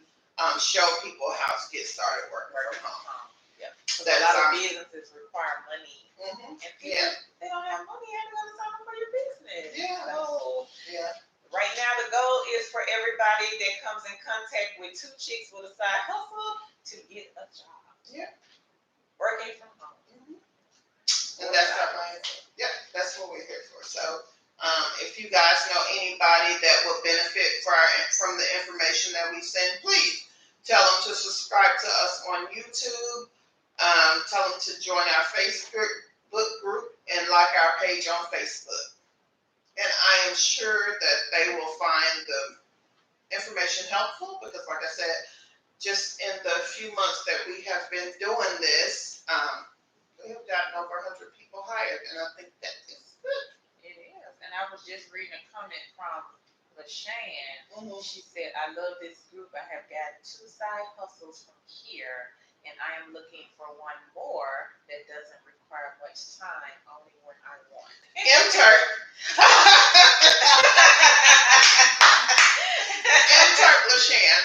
show people how to get started working from home. Yep. A lot of businesses require money, Mm-hmm. and people they don't have money. How they gonna sign up for your business? Yeah. So Yeah. right now, the goal is for everybody that comes in contact with two chicks with a side hustle to get a job. Yeah. Working from home. Mm-hmm. And that's what we're here for. So, if you guys know anybody that would benefit from the information that we send, please tell them to subscribe to us on YouTube. Tell them to join our Facebook group and like our page on Facebook. And I am sure that they will find the information helpful because, like I said, just in the few months that we have been doing this, we have gotten over 100 people hired, and I think that is good. It is. And I was just reading a comment from LaShawn. Mm-hmm. She said, I love this group. I have gotten 2 side hustles from here, and I am looking for one more that doesn't require much time, only when I want. Intern. Intern LaShawn.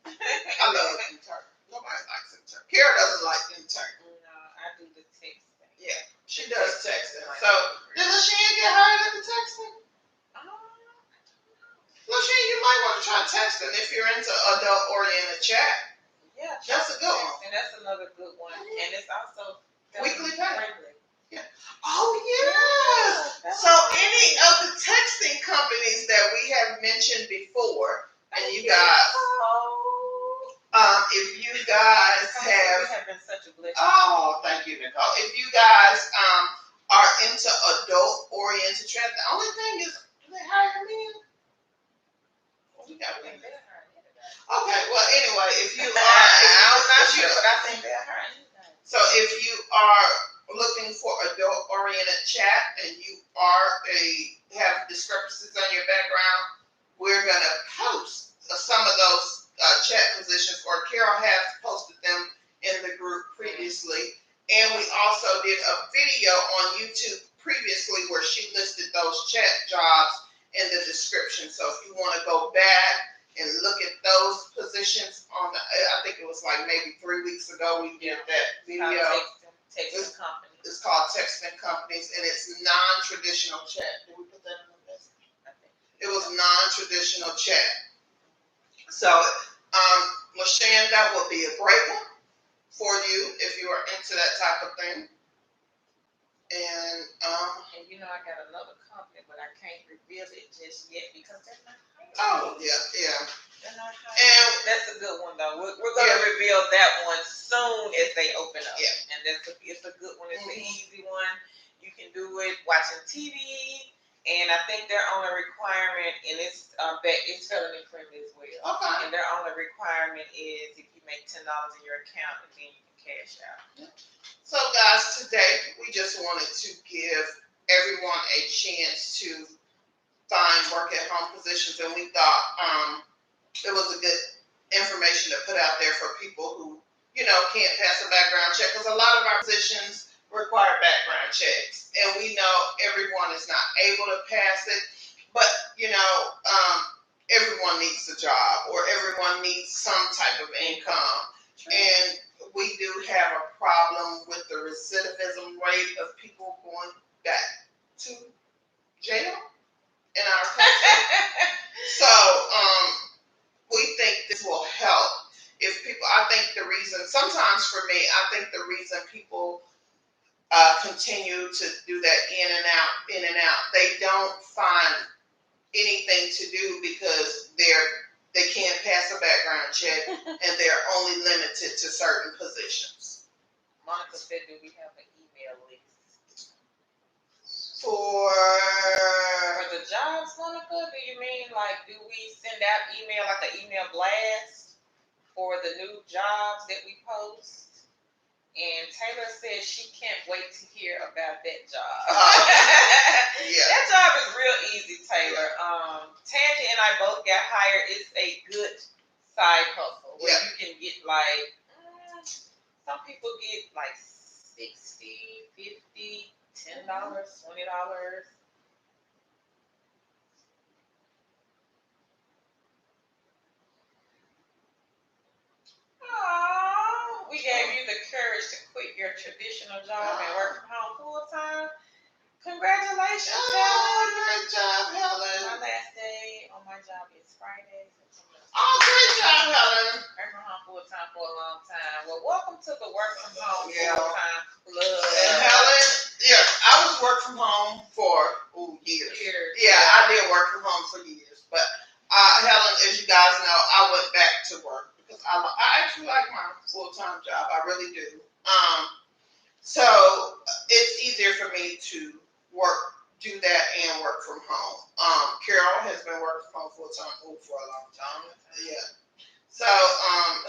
I love intern. Nobody likes intern. Kara doesn't like intern. No, I do the texting. Yeah, she does texting. So, did LaShawn get hired at the texting? LaShawn, you might want to try texting if you're into adult-oriented chat. Yeah, that's a good one. And that's another good one. Mm-hmm. And it's also weekly pay. Friendly. Yeah. Oh, yes. So, any of the texting companies that we have mentioned before, and you guys, if you guys have been such a blessing. Oh, thank you, Nicole. If you guys are into adult-oriented chat, the only thing is, do they hire men? Well, we got women. Okay, well, anyway, if you are, I'm not sure, but I think they're hiring. So, if you are looking for adult-oriented chat and you have discrepancies on your background, we're gonna post some of those chat positions, or Carol has posted them in the group previously, and we also did a video on YouTube previously where she listed those chat jobs in the description. So if you want to go back and look at those positions I think it was like maybe 3 weeks ago we did that video. Texting companies. It's called Texting Companies, and it's non-traditional chat. Did we put that in the message? It was non-traditional chat. So, LaShawn, that would be a great one for you if you are into that type of thing. And you know, I got another company, but I can't reveal it just yet because they're not hiring. Oh, yeah. They're not hiring. And that's a good one, though. We're going to reveal that one soon as they open up. Yeah. And it's a good one. It's an easy one. You can do it watching TV. And I think their only requirement, and it's felony friendly as well. Okay. And their only requirement is if you make $10 in your account, and then you can cash out. Yeah. So, guys, today we just wanted to give everyone a chance to find work-at-home positions, and we thought it was a good information to put out there for people who, can't pass a background check, because a lot of our positions require background checks, and we know everyone is not able to pass it, but everyone needs a job, or everyone needs some type of income. True. And we do have a problem with the recidivism rate of people going back to jail in our country. So we think this will help if people, sometimes for me, I think the reason people continue to do that in and out, they don't find anything to do because they can't pass a background check and they're only limited to certain positions. Monica said that we have an email list. For the jobs, Monica, do you mean do we send out email, like an email blast for the new jobs that we post? And Taylor says she can't wait to hear about that job. Yeah. That job is real easy, Taylor. Tandy and I both got hired. It's a good side hustle where you can get some people get $60, $50, $10, $20. We gave you the courage to quit your traditional job and work from home full time. Congratulations, Oh, Helen. great job, Helen. My last day on my job is Friday. Oh, great job, Helen. Work from home full time for a long time. Well, welcome to the work from home Yeah. full time club. And Helen, yeah, I was work from home for years. Yeah, I did work from home for years. But Helen, as you guys know, I went back to work because I actually like my full-time job. I really do. So it's easier for me to do that and work from home. Carol has been working from home full-time for a long time. Yeah. So,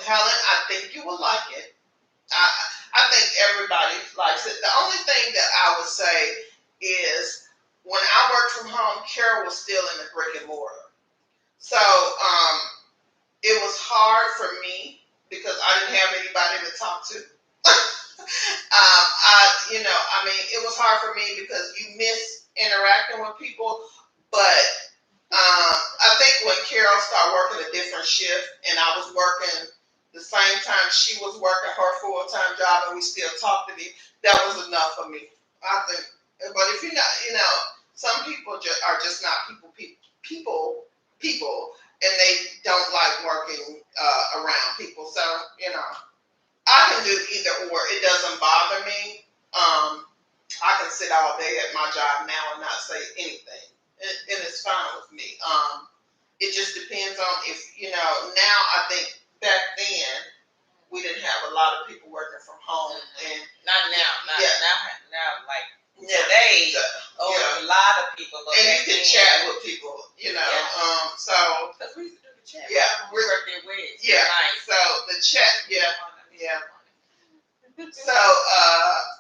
Helen, I think you will like it. I think everybody likes it. The only thing that I would say is when I worked from home, Carol was still in the brick and mortar. So it was hard for me because I didn't have anybody to talk to. It was hard for me because you miss interacting with people. But I think when Carol started working a different shift and I was working the same time she was working her full-time job and we still talked to me, that was enough for me. I think. But if you're not, some people are just not people, and they don't like working around people. So, I can do either or. It doesn't bother me. I can sit all day at my job now and not say anything, and it's fine with me. It just depends on if, now I think back then we didn't have a lot of people working from home. And not now. Now, like today, a lot of people. And you can chat with people, so. Because we used to do the chat. Yeah. We're working with. Yeah. Nice. So the chat, yeah. So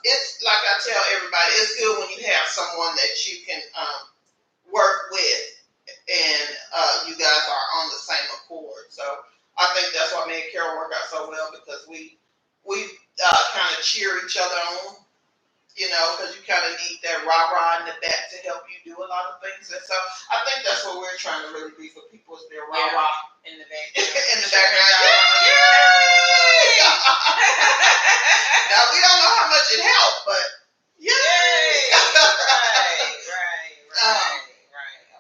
it's like I tell everybody, it's good when you have someone that you can work with, and you guys are on the same accord. So I think that's why me and Carol work out so well, because we kind of cheer each other on, because you kind of need that rah-rah in the back to help you do a lot of things. And so I think that's what we're trying to really be for people, is their rah-rah in the background. in the background. Yay! Now we don't know how much it helped, but yay! Right.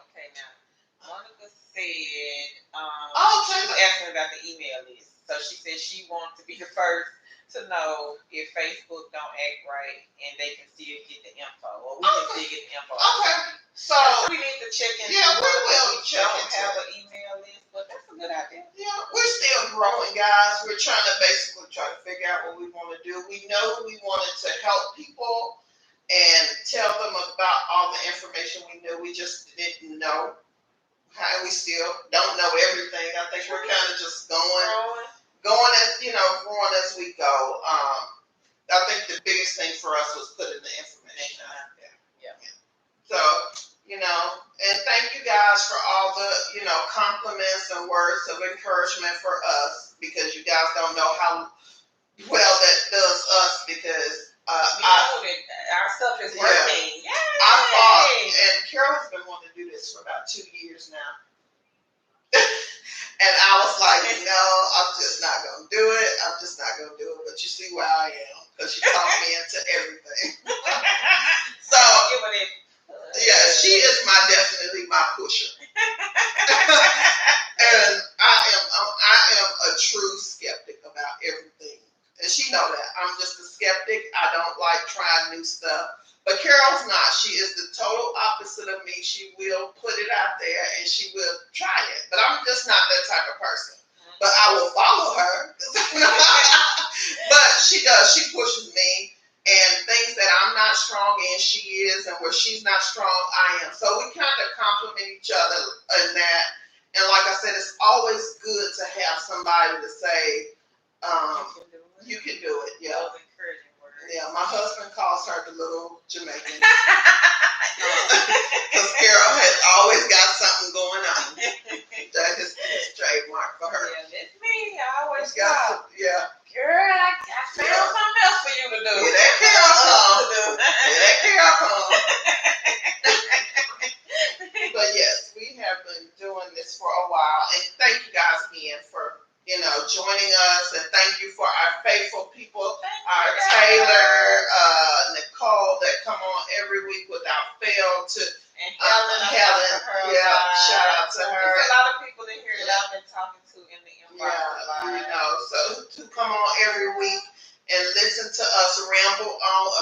Okay, now Monica said, she was asking about the email list. So she said she wants to be the first to know if Facebook don't act right and they can still get the info, or we can still get the info. Okay. So we need to check in. Yeah, we will check don't into have an email list, but that's a good idea. Yeah, we're still growing, guys. We're trying to basically try to figure out what we want to do. We know we wanted to help people and tell them about all the information we knew. We just didn't know how. We still don't know everything. I think we're kind of just going as growing as we go. I think the biggest thing for us was putting the information out there. Yeah. So, and thank you guys for all the, compliments and words of encouragement for us, because you guys don't know how well that does us, because our stuff is working. Yeah. I thought, and Carol has been wanting to do this for about 2 years now. And I was like, I'm just not going to do it. But you see where I am, because she talked me into everything. So, yeah, she is definitely my pusher. And I am a true skeptic about everything. And she know that. I'm just a skeptic. I don't like trying new stuff. But Carol's not. She is the total opposite of me. She will put it out there and she will try it. But I'm just not that type of person. But I will follow her. But she does. She pushes me. And things that I'm not strong in, she is. And where she's not strong, I am. So we kind of complement each other in that. And like I said, it's always good to have somebody to say, you can do it. Yeah. Yeah, my husband calls her the little Jamaican. Because Carol has always got something going on. That is his trademark for her. Yeah, that's me. I always got yeah. Girl, I found something else for you to do. Yeah, that Carol come. Yeah, that Carol come.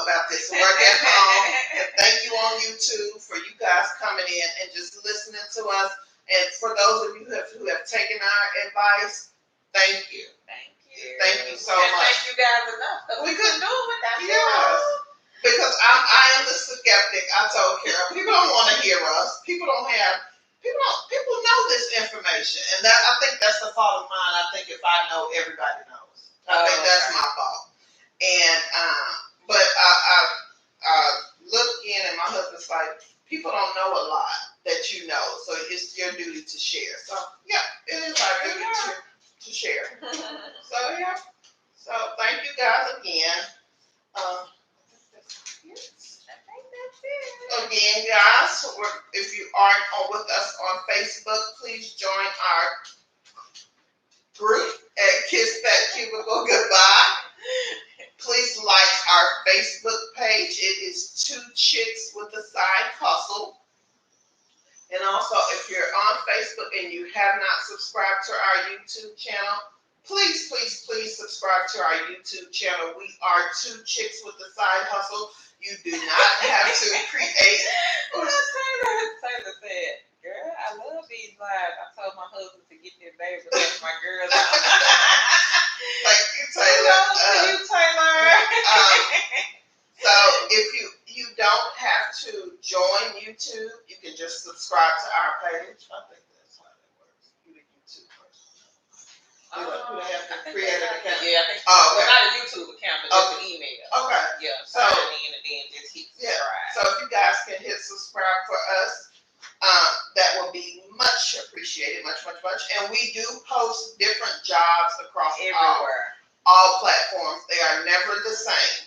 about this work at home. And thank you on YouTube for you guys coming in and just listening to us. And for those of you who have taken our advice, thank you. Thank you. Thank you so Can't much. thank you guys enough because we couldn't do it without you. Yes. Because I am the skeptic. I told Carol, people don't want to hear us. People know this information. And that I think that's the fault of mine. I think if I know, everybody knows. I think that's my fault. And but I look in and my husband's like, people don't know a lot that you know, so it's your duty to share. So yeah, it is our duty to share. So yeah. So thank you guys again. Again, guys, if you aren't with us on Facebook, please join our group at Kiss That Cubicle Goodbye. Please like our Facebook page. It is Two Chicks with a Side Hustle. And also, if you're on Facebook and you have not subscribed to our YouTube channel, please subscribe to our YouTube channel. We are Two Chicks with a Side Hustle. You do not have to create. Taylor said, girl, I love these lives. I told my husband to get this baby because my girls out. Thank you, Taylor. So if you don't have to join YouTube, you can just subscribe to our page. I think that's how that works. You're the YouTube person. You have to create an account. Yeah, I think so. Oh, okay. Well, not a YouTube account, but just an email. Okay. Yeah, So and then just hit subscribe. So if you guys can hit subscribe for us, that will be much appreciated, much. And we do post different jobs across Everywhere. all platforms. They are never the same.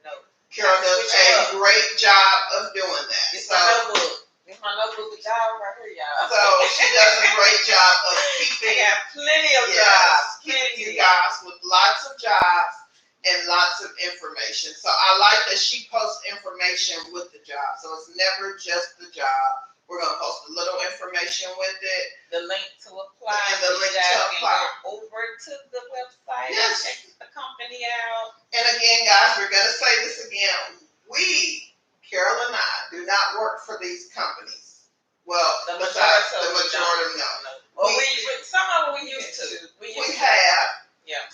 No. Carol does a great job of doing that. It's my notebook. It's my notebook job right here, y'all. So she does a great job of keeping. I got plenty of jobs. Keeping you guys with lots of jobs and lots of information. So I like that she posts information with the job. So it's never just the job. We're going to post a little information with it. The link to apply. And the link to apply. Go over to the website. Yes. Check the company out. And again, guys, we're going to say this again. We, Carol and I, do not work for these companies. Well, the majority no. Well, some of them we used to. We have. Yeah.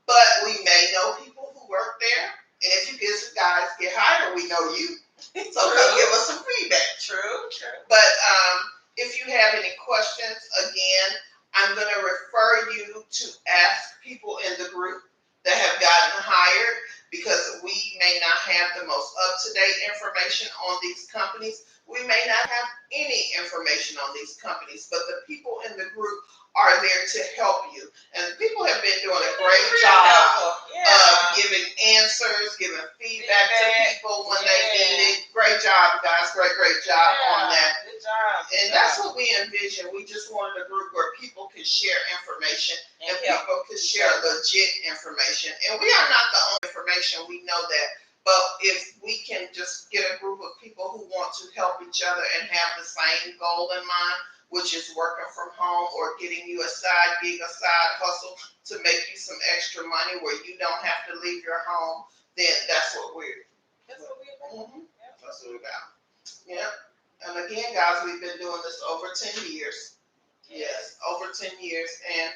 But we may know people who work there. And if you guys get hired, we know you. So come give us some feedback. True. But if you have any questions, again, I'm going to refer you to ask people in the group that have gotten hired, because we may not have the most up-to-date information on these companies. We may not have any information on these companies, but the people in the group are there to help you. And people have been doing a great job of giving answers, giving feedback to people when they need it. Great job, guys. Great job on that. Good job. And that's what we envision. We just wanted a group where people could share information and people could share legit information. And we are not the only information. We know that. But if we can just get a group of people who want to help each other and have the same goal in mind, which is working from home or getting you a side gig, a side hustle to make you some extra money where you don't have to leave your home, then that's what we're about. That's what we're about. Yeah. And again, guys, we've been doing this over 10 years. Yes, over 10 years. And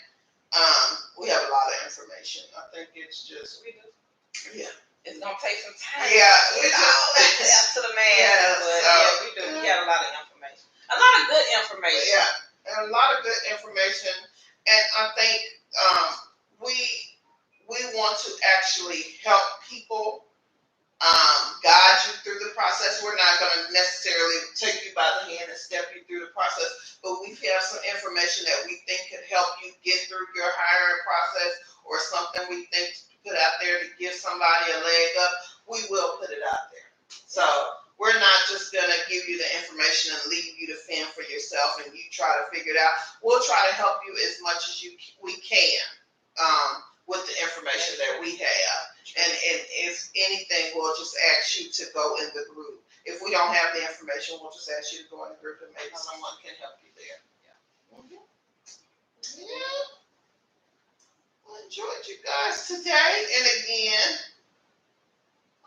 we have a lot of information. I think it's just, yeah. It's going to take some time. Yeah. To the man. Yeah, we do. We got a lot of information. A lot of good information. Yeah, and a lot of good information. And I think we want to actually help people, guide you through the process. We're not going to necessarily take you by the hand and step you through the process, but we have some information that we think could help you get through your hiring process, or something we think to put out there to give somebody a leg up. We will put it out there. So we're not just going to give you the information and leave you to fend for yourself and you try to figure it out. We'll try to help you as much as we can with the information that we have. And if anything, we'll just ask you to go in the group. If we don't have the information, we'll just ask you to go in the group and maybe someone can help you there. Yeah. Well, enjoyed you guys today. And again,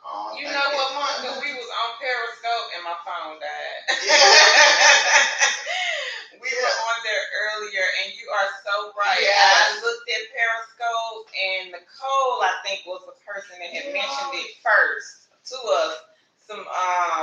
Oh, You know what, Monica? We was on Periscope and my phone died. We were on there earlier, and you are so right. Yes. I looked at Periscope, and Nicole, I think, was the person that had mentioned it first to us some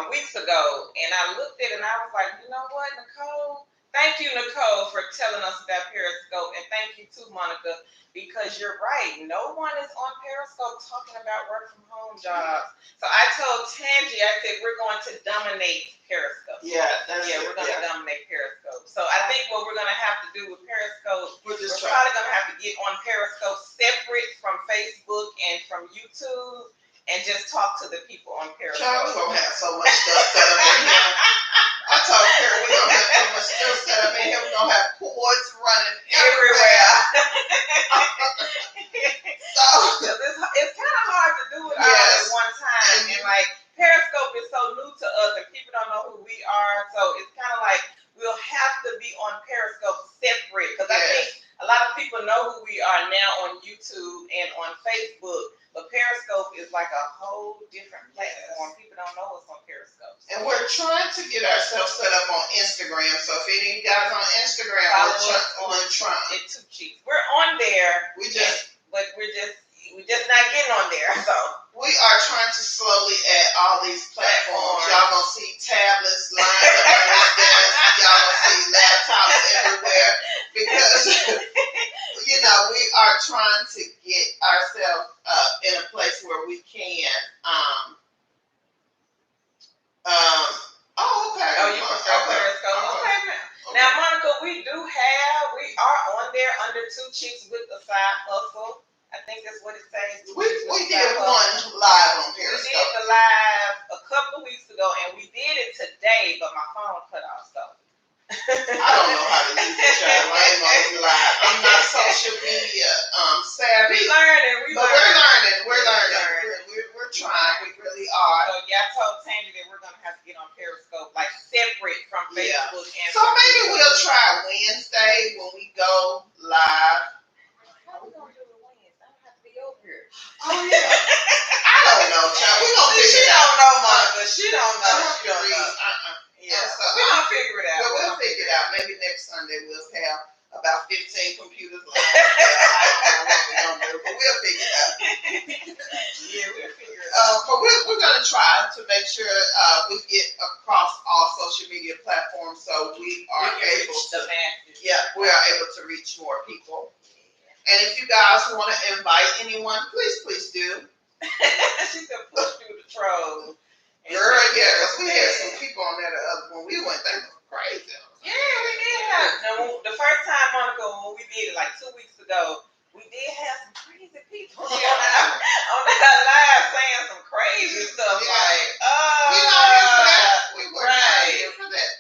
weeks ago. And I looked at it, and I was like, you know what, Nicole? Thank you, Nicole, for telling us about Periscope, and thank you too, Monica, because you're right. No one is on Periscope talking about work from home jobs. So I told Tangi, I said, we're going to dominate Periscope. Yeah, we're going to dominate Periscope. So I think what we're going to have to do with Periscope, we're probably going to have to get on Periscope separate from Facebook and from YouTube, and just talk to the people on Periscope. Child, we're going to have so much stuff set up in here. I told Karen we're going to have so much stuff set up in here. We're going to have cords running everywhere. So it's kind of hard to do it all at one time. And like Periscope is so new to us and people don't know who we are. So it's kind of like we'll have to be on Periscope separate. Because I think a lot of people know who we are now on YouTube and on Facebook. But Periscope is like a whole different platform. People don't know what's on Periscope. And we're trying to get ourselves set up on Instagram. So if any of you guys on Instagram, we're trying. It's Two Cheeks. We're on there. We're just not getting on there. So we are trying to slowly add all these platforms. Y'all gonna see tablets lined up on this desk. Y'all gonna see laptops everywhere because we are trying to get ourselves in a place where we can. Okay. Oh, you prefer Periscope? Okay, now, Monica, we are on there under Two Chicks with a Side Hustle. I think that's what it says. We did one live on Periscope. We did the live a couple of weeks ago, and we did it today, but my phone cut off, so. I don't know how to use the channel. I ain't gonna lie. I'm not social media savvy. We're learning. We're trying. We really are. So yeah, I told Tandy that we're gonna have to get on Periscope, like separate from Facebook and. So maybe we'll try Wednesday when we go live. How we gonna do it Wednesday? I don't have to be over here. Oh yeah. I don't know, child. We gonna figure She it out. don't know, Monica. She don't know. She don't know. Yeah, so we're gonna figure it out. We'll figure it out. Maybe next Sunday we'll have about 15 computers live. I don't know what we're gonna do, but we'll figure it out. Yeah, we'll figure it out. But we're gonna try to make sure we get across all social media platforms so we are able to. We are able to reach more people. And if you guys want to invite anyone, please do. She said push through the trolls. Girl, yeah, because we had some people on there when we went, they were crazy. Yeah, we did have. The first time, Monica, when we did it like 2 weeks ago, we did have some crazy people on that live saying some crazy stuff like, we're not here for that. We were not here for that.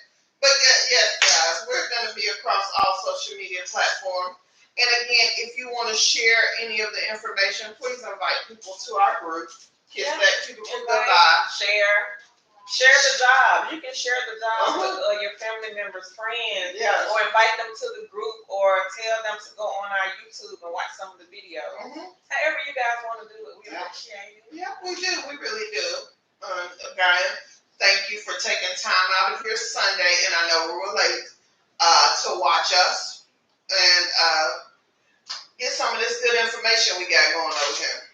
But yes, guys, we're going to be across all social media platforms. And again, if you want to share any of the information, please invite people to our group. Kiss that people for goodbye. Share the job. You can share the job with your family members, friends, or invite them to the group, or tell them to go on our YouTube and watch some of the videos. However you guys want to do it, we appreciate it. Yeah, we do. We really do. Again, thank you for taking time out of your Sunday, and I know we were late, to watch us and get some of this good information we got going over here.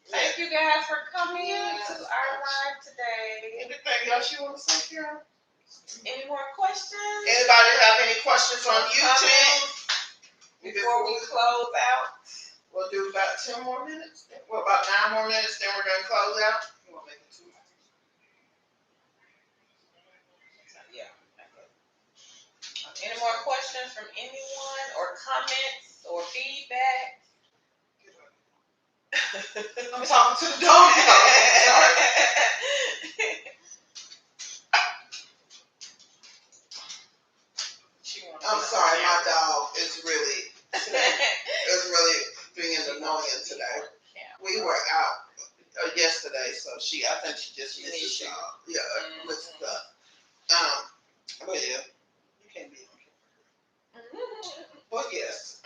Thank you guys for coming to our live today. Anything else you want to say, Carol? Any more questions? Anybody have any questions on YouTube? Before we close out? We'll do about 10 more minutes. Well, about 9 more minutes, then we're going to close out. You want to make it 2 more? Yeah. Any more questions from anyone, or comments, or feedback? I'm talking to the dog. Sorry. I'm sorry, my dog is really being annoying today. We were out yesterday, so I think she just missed the job. Yeah, missed stuff. But yeah, you can't be on camera. But yes,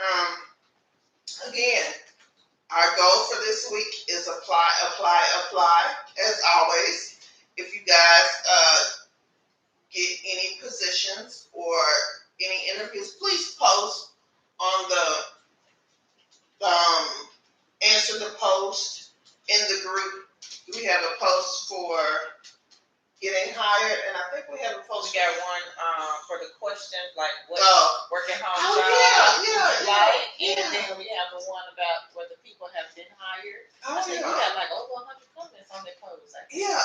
again. Our goal for this week is apply. always, if you guys get any positions or any interviews, please post on the answer the post in the group. We have a post for getting hired, and I think we have a post. We got one for the questions like what working home Oh, job Like, yeah. and then we have the one about whether people have been hired. Oh, I said, yeah. you got like over 100 comments on that post. Yeah,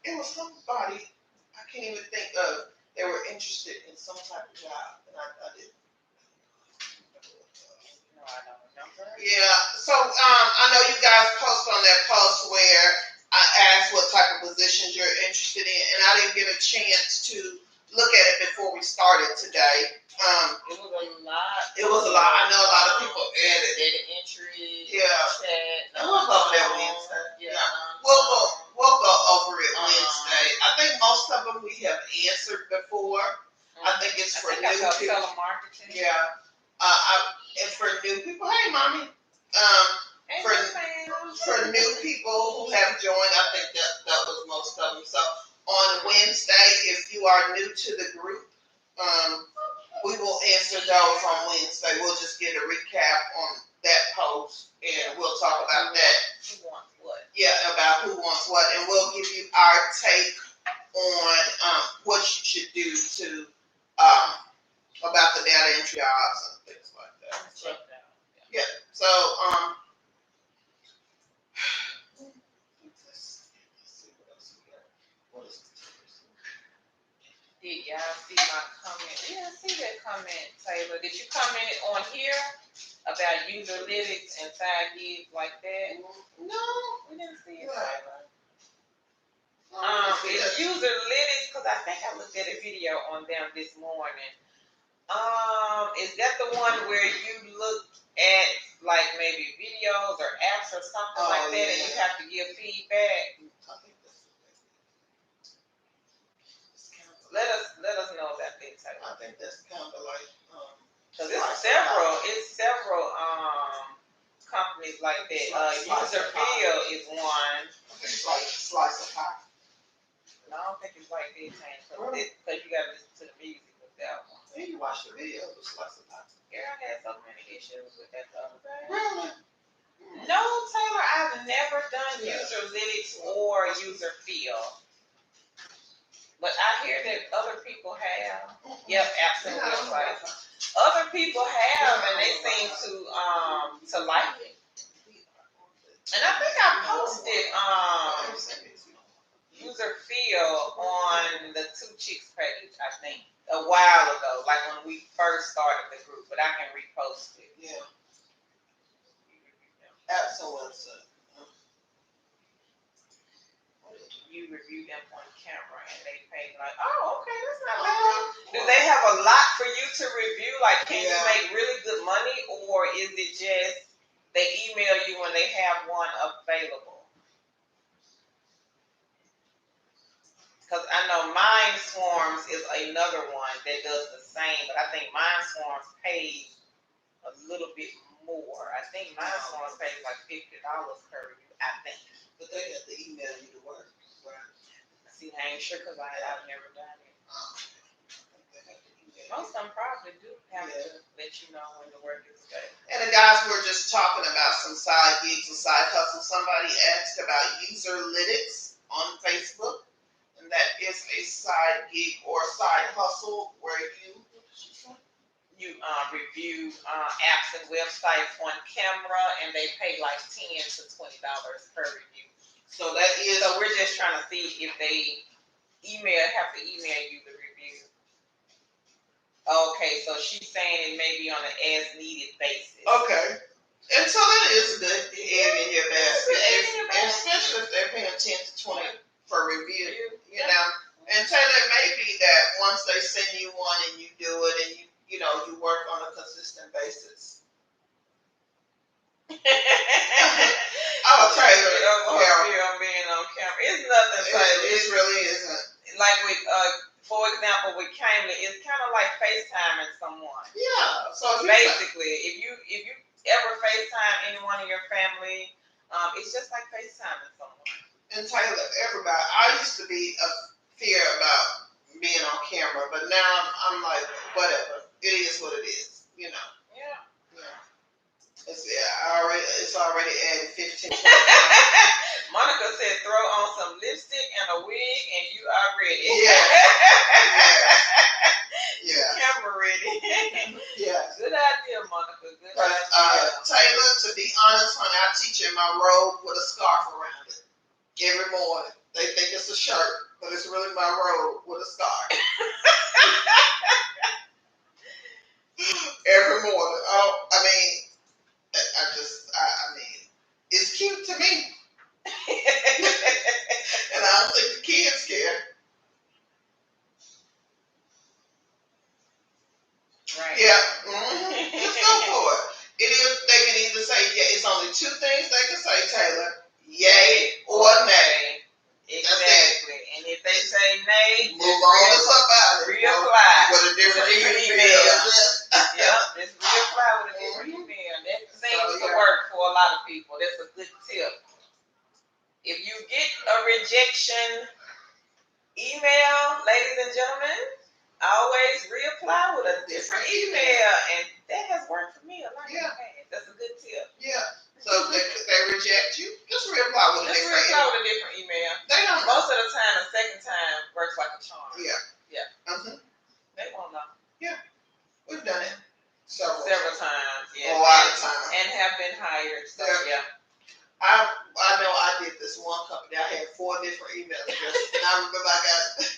it was somebody, I can't even think of, they were interested in some type of job, and I didn't. No, I don't remember. Yeah, so I know you guys post on that post where I asked what type of positions you're interested in, and I didn't get a chance to look at it before we started today. It was a lot. It was a lot. I know a lot of people added. Data entry. Yeah. Chat. And we'll go over that Wednesday. Yeah. We'll go over it Wednesday. I think most of them we have answered before. I think it's for new people. Telemarketing. Yeah. And for new people, hey, mommy. For new people who have joined, I think that was most of them. So on Wednesday, if you are new to the group, we will answer those on Wednesday. We'll just get a recap on that post, and we'll talk about that. Who wants what? Yeah, about who wants what, and we'll give you our take on what you should do to about the data entry jobs and things like that. So, yeah. So let's see what else we got. What is it? Did y'all see my comment? Yeah, I see that comment, Taylor. Did you comment on here about user lytics and side gigs like that? No, We didn't see it, Yeah. Taylor. it's It's user lytics because I think I looked at a video on them this morning. Is that the one where you look at like maybe videos or apps or something like that, and you have to give feedback? I think that's Let us know about that, Taylor. I think that's kind of like Because it's several companies like that. Userfield is one. it's like slice of pie. No, I don't think it's like this, because you got to listen to the music with that one. Then you watch the video of slice of pie. Girl, I had so many issues with that the other day. Really? No, Taylor, I've never done Userlytics or Userfield. But I hear that other people have. Yep, absolutely. Like, other people have, and they seem to like it. And I think I posted Userfield on the Two Chicks page, I think, a while ago, like when we first started the group. But I can repost it. Yeah. Absolutely. You review them on camera and they pay like, oh, okay, that's not bad. Do they have a lot for you to review? Like, can you make really good money, or is it just they email you when they have one available? Because I know MindSwarms is another one that does the same, but I think MindSwarms pays a little bit more. I think MindSwarms pays like $50 per review, I think. But they have to email you to work. See, I ain't sure because I've never done it. Most of them probably do have to let you know when the work is done. And the guys were just talking about some side gigs and side hustles. Somebody asked about Userlytics on Facebook, and that is a side gig or side hustle where you review apps and websites on camera, and they pay like $10 to $20 per review. So that is. So we're just trying to see if they have to email you the review. Okay, so she's saying it may be on an as-needed basis. Okay. And so that is good to add in your basket. And especially if they're paying 10 to 20 for review, you know. And Taylor, it may be that once they send you one and you do it and you work on a consistent basis. Oh, Taylor, I'm being on camera. It's nothing, Taylor. It really isn't. Like with, for example, with Camely, it's kind of like FaceTiming someone. Yeah. So basically, if you ever FaceTime anyone in your family, it's just like FaceTiming someone. And Taylor, everybody, I used to be a fear about being on camera, but now I'm like, whatever. It is what it is, you know. Yeah. It's already added 15. Monica said, throw on some lipstick and a wig, and you are ready. Yeah. Yeah. Camera ready. Yeah. Good idea, Monica. Good But idea. Taylor, to be honest, honey, I teach in my robe with a scarf around it every morning. They think it's a shirt, but it's really my robe with a scarf. Every morning. Oh, I mean, it's cute to me. And I don't think the kids care. Right. Yeah. Mm-hmm. Just go for it. It is, they can either say, yeah, it's only two things they can say, Taylor. Yay or nay. Exactly. And if they say nay, move on to somebody. Reapply. With a different email. Yep, just reapply with a different email. That seems to work for a lot of people. That's a good tip. If you get a rejection email, ladies and gentlemen, always reapply with a different email. And that has worked for me a lot. Yeah. That's a good tip. Yeah. So if they reject you, just reapply with a different email. They don't know. Most of the time, the second time works like a charm. Yeah. Yeah. Mm-hmm. They won't know. Yeah. We've done it several times. Yeah. A lot of times. And have been hired. So yeah. I know I did this one company. I had 4 different email addresses, and I remember I got.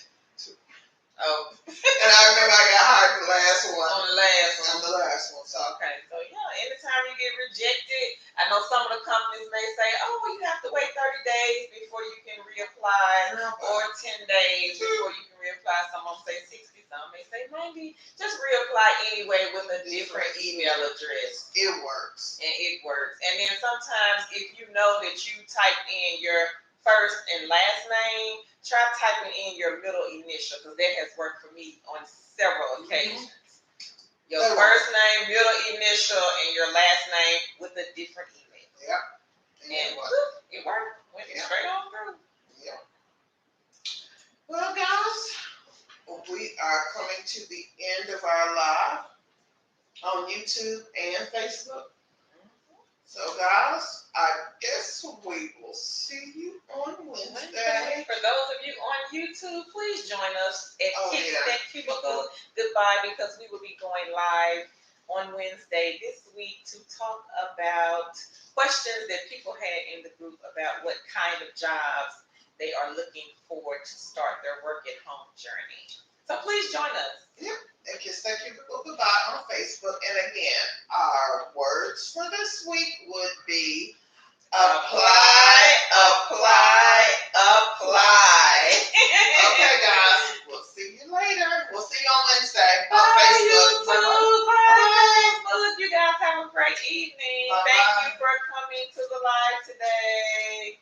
And I remember I got hired on the last one. On the last one. So okay. So yeah, anytime you get rejected, I know some of the companies may say, "Oh, well, you have to wait 30 days before you can reapply, or 10 days before you can reapply." Some of them say 60. Some may say 90. Just reapply anyway with a different email address. It works. And it works. And then sometimes if you know that you typed in your first and last name, try typing in your middle initial, because that has worked for me on several occasions. Your first name, middle initial, and your last name with a different email. Yeah. And it worked. Went straight on through. Yeah. Well, guys, we are coming to the end of our live on YouTube and Facebook. So, guys, I guess we will see you on Wednesday. For those of you on YouTube, please join us at Kick That Cubicle Goodbye, because we will be going live on Wednesday this week to talk about questions that people had in the group about what kind of jobs they are looking for to start their work at home journey. So please join us. Yep. And Kiss That Cubicle Goodbye on Facebook. And again, our words for this week would be apply. Okay, guys. We'll see you later. We'll see you on Wednesday on Facebook. Bye. You guys have a great evening. Bye-bye. Thank you for coming to the live today.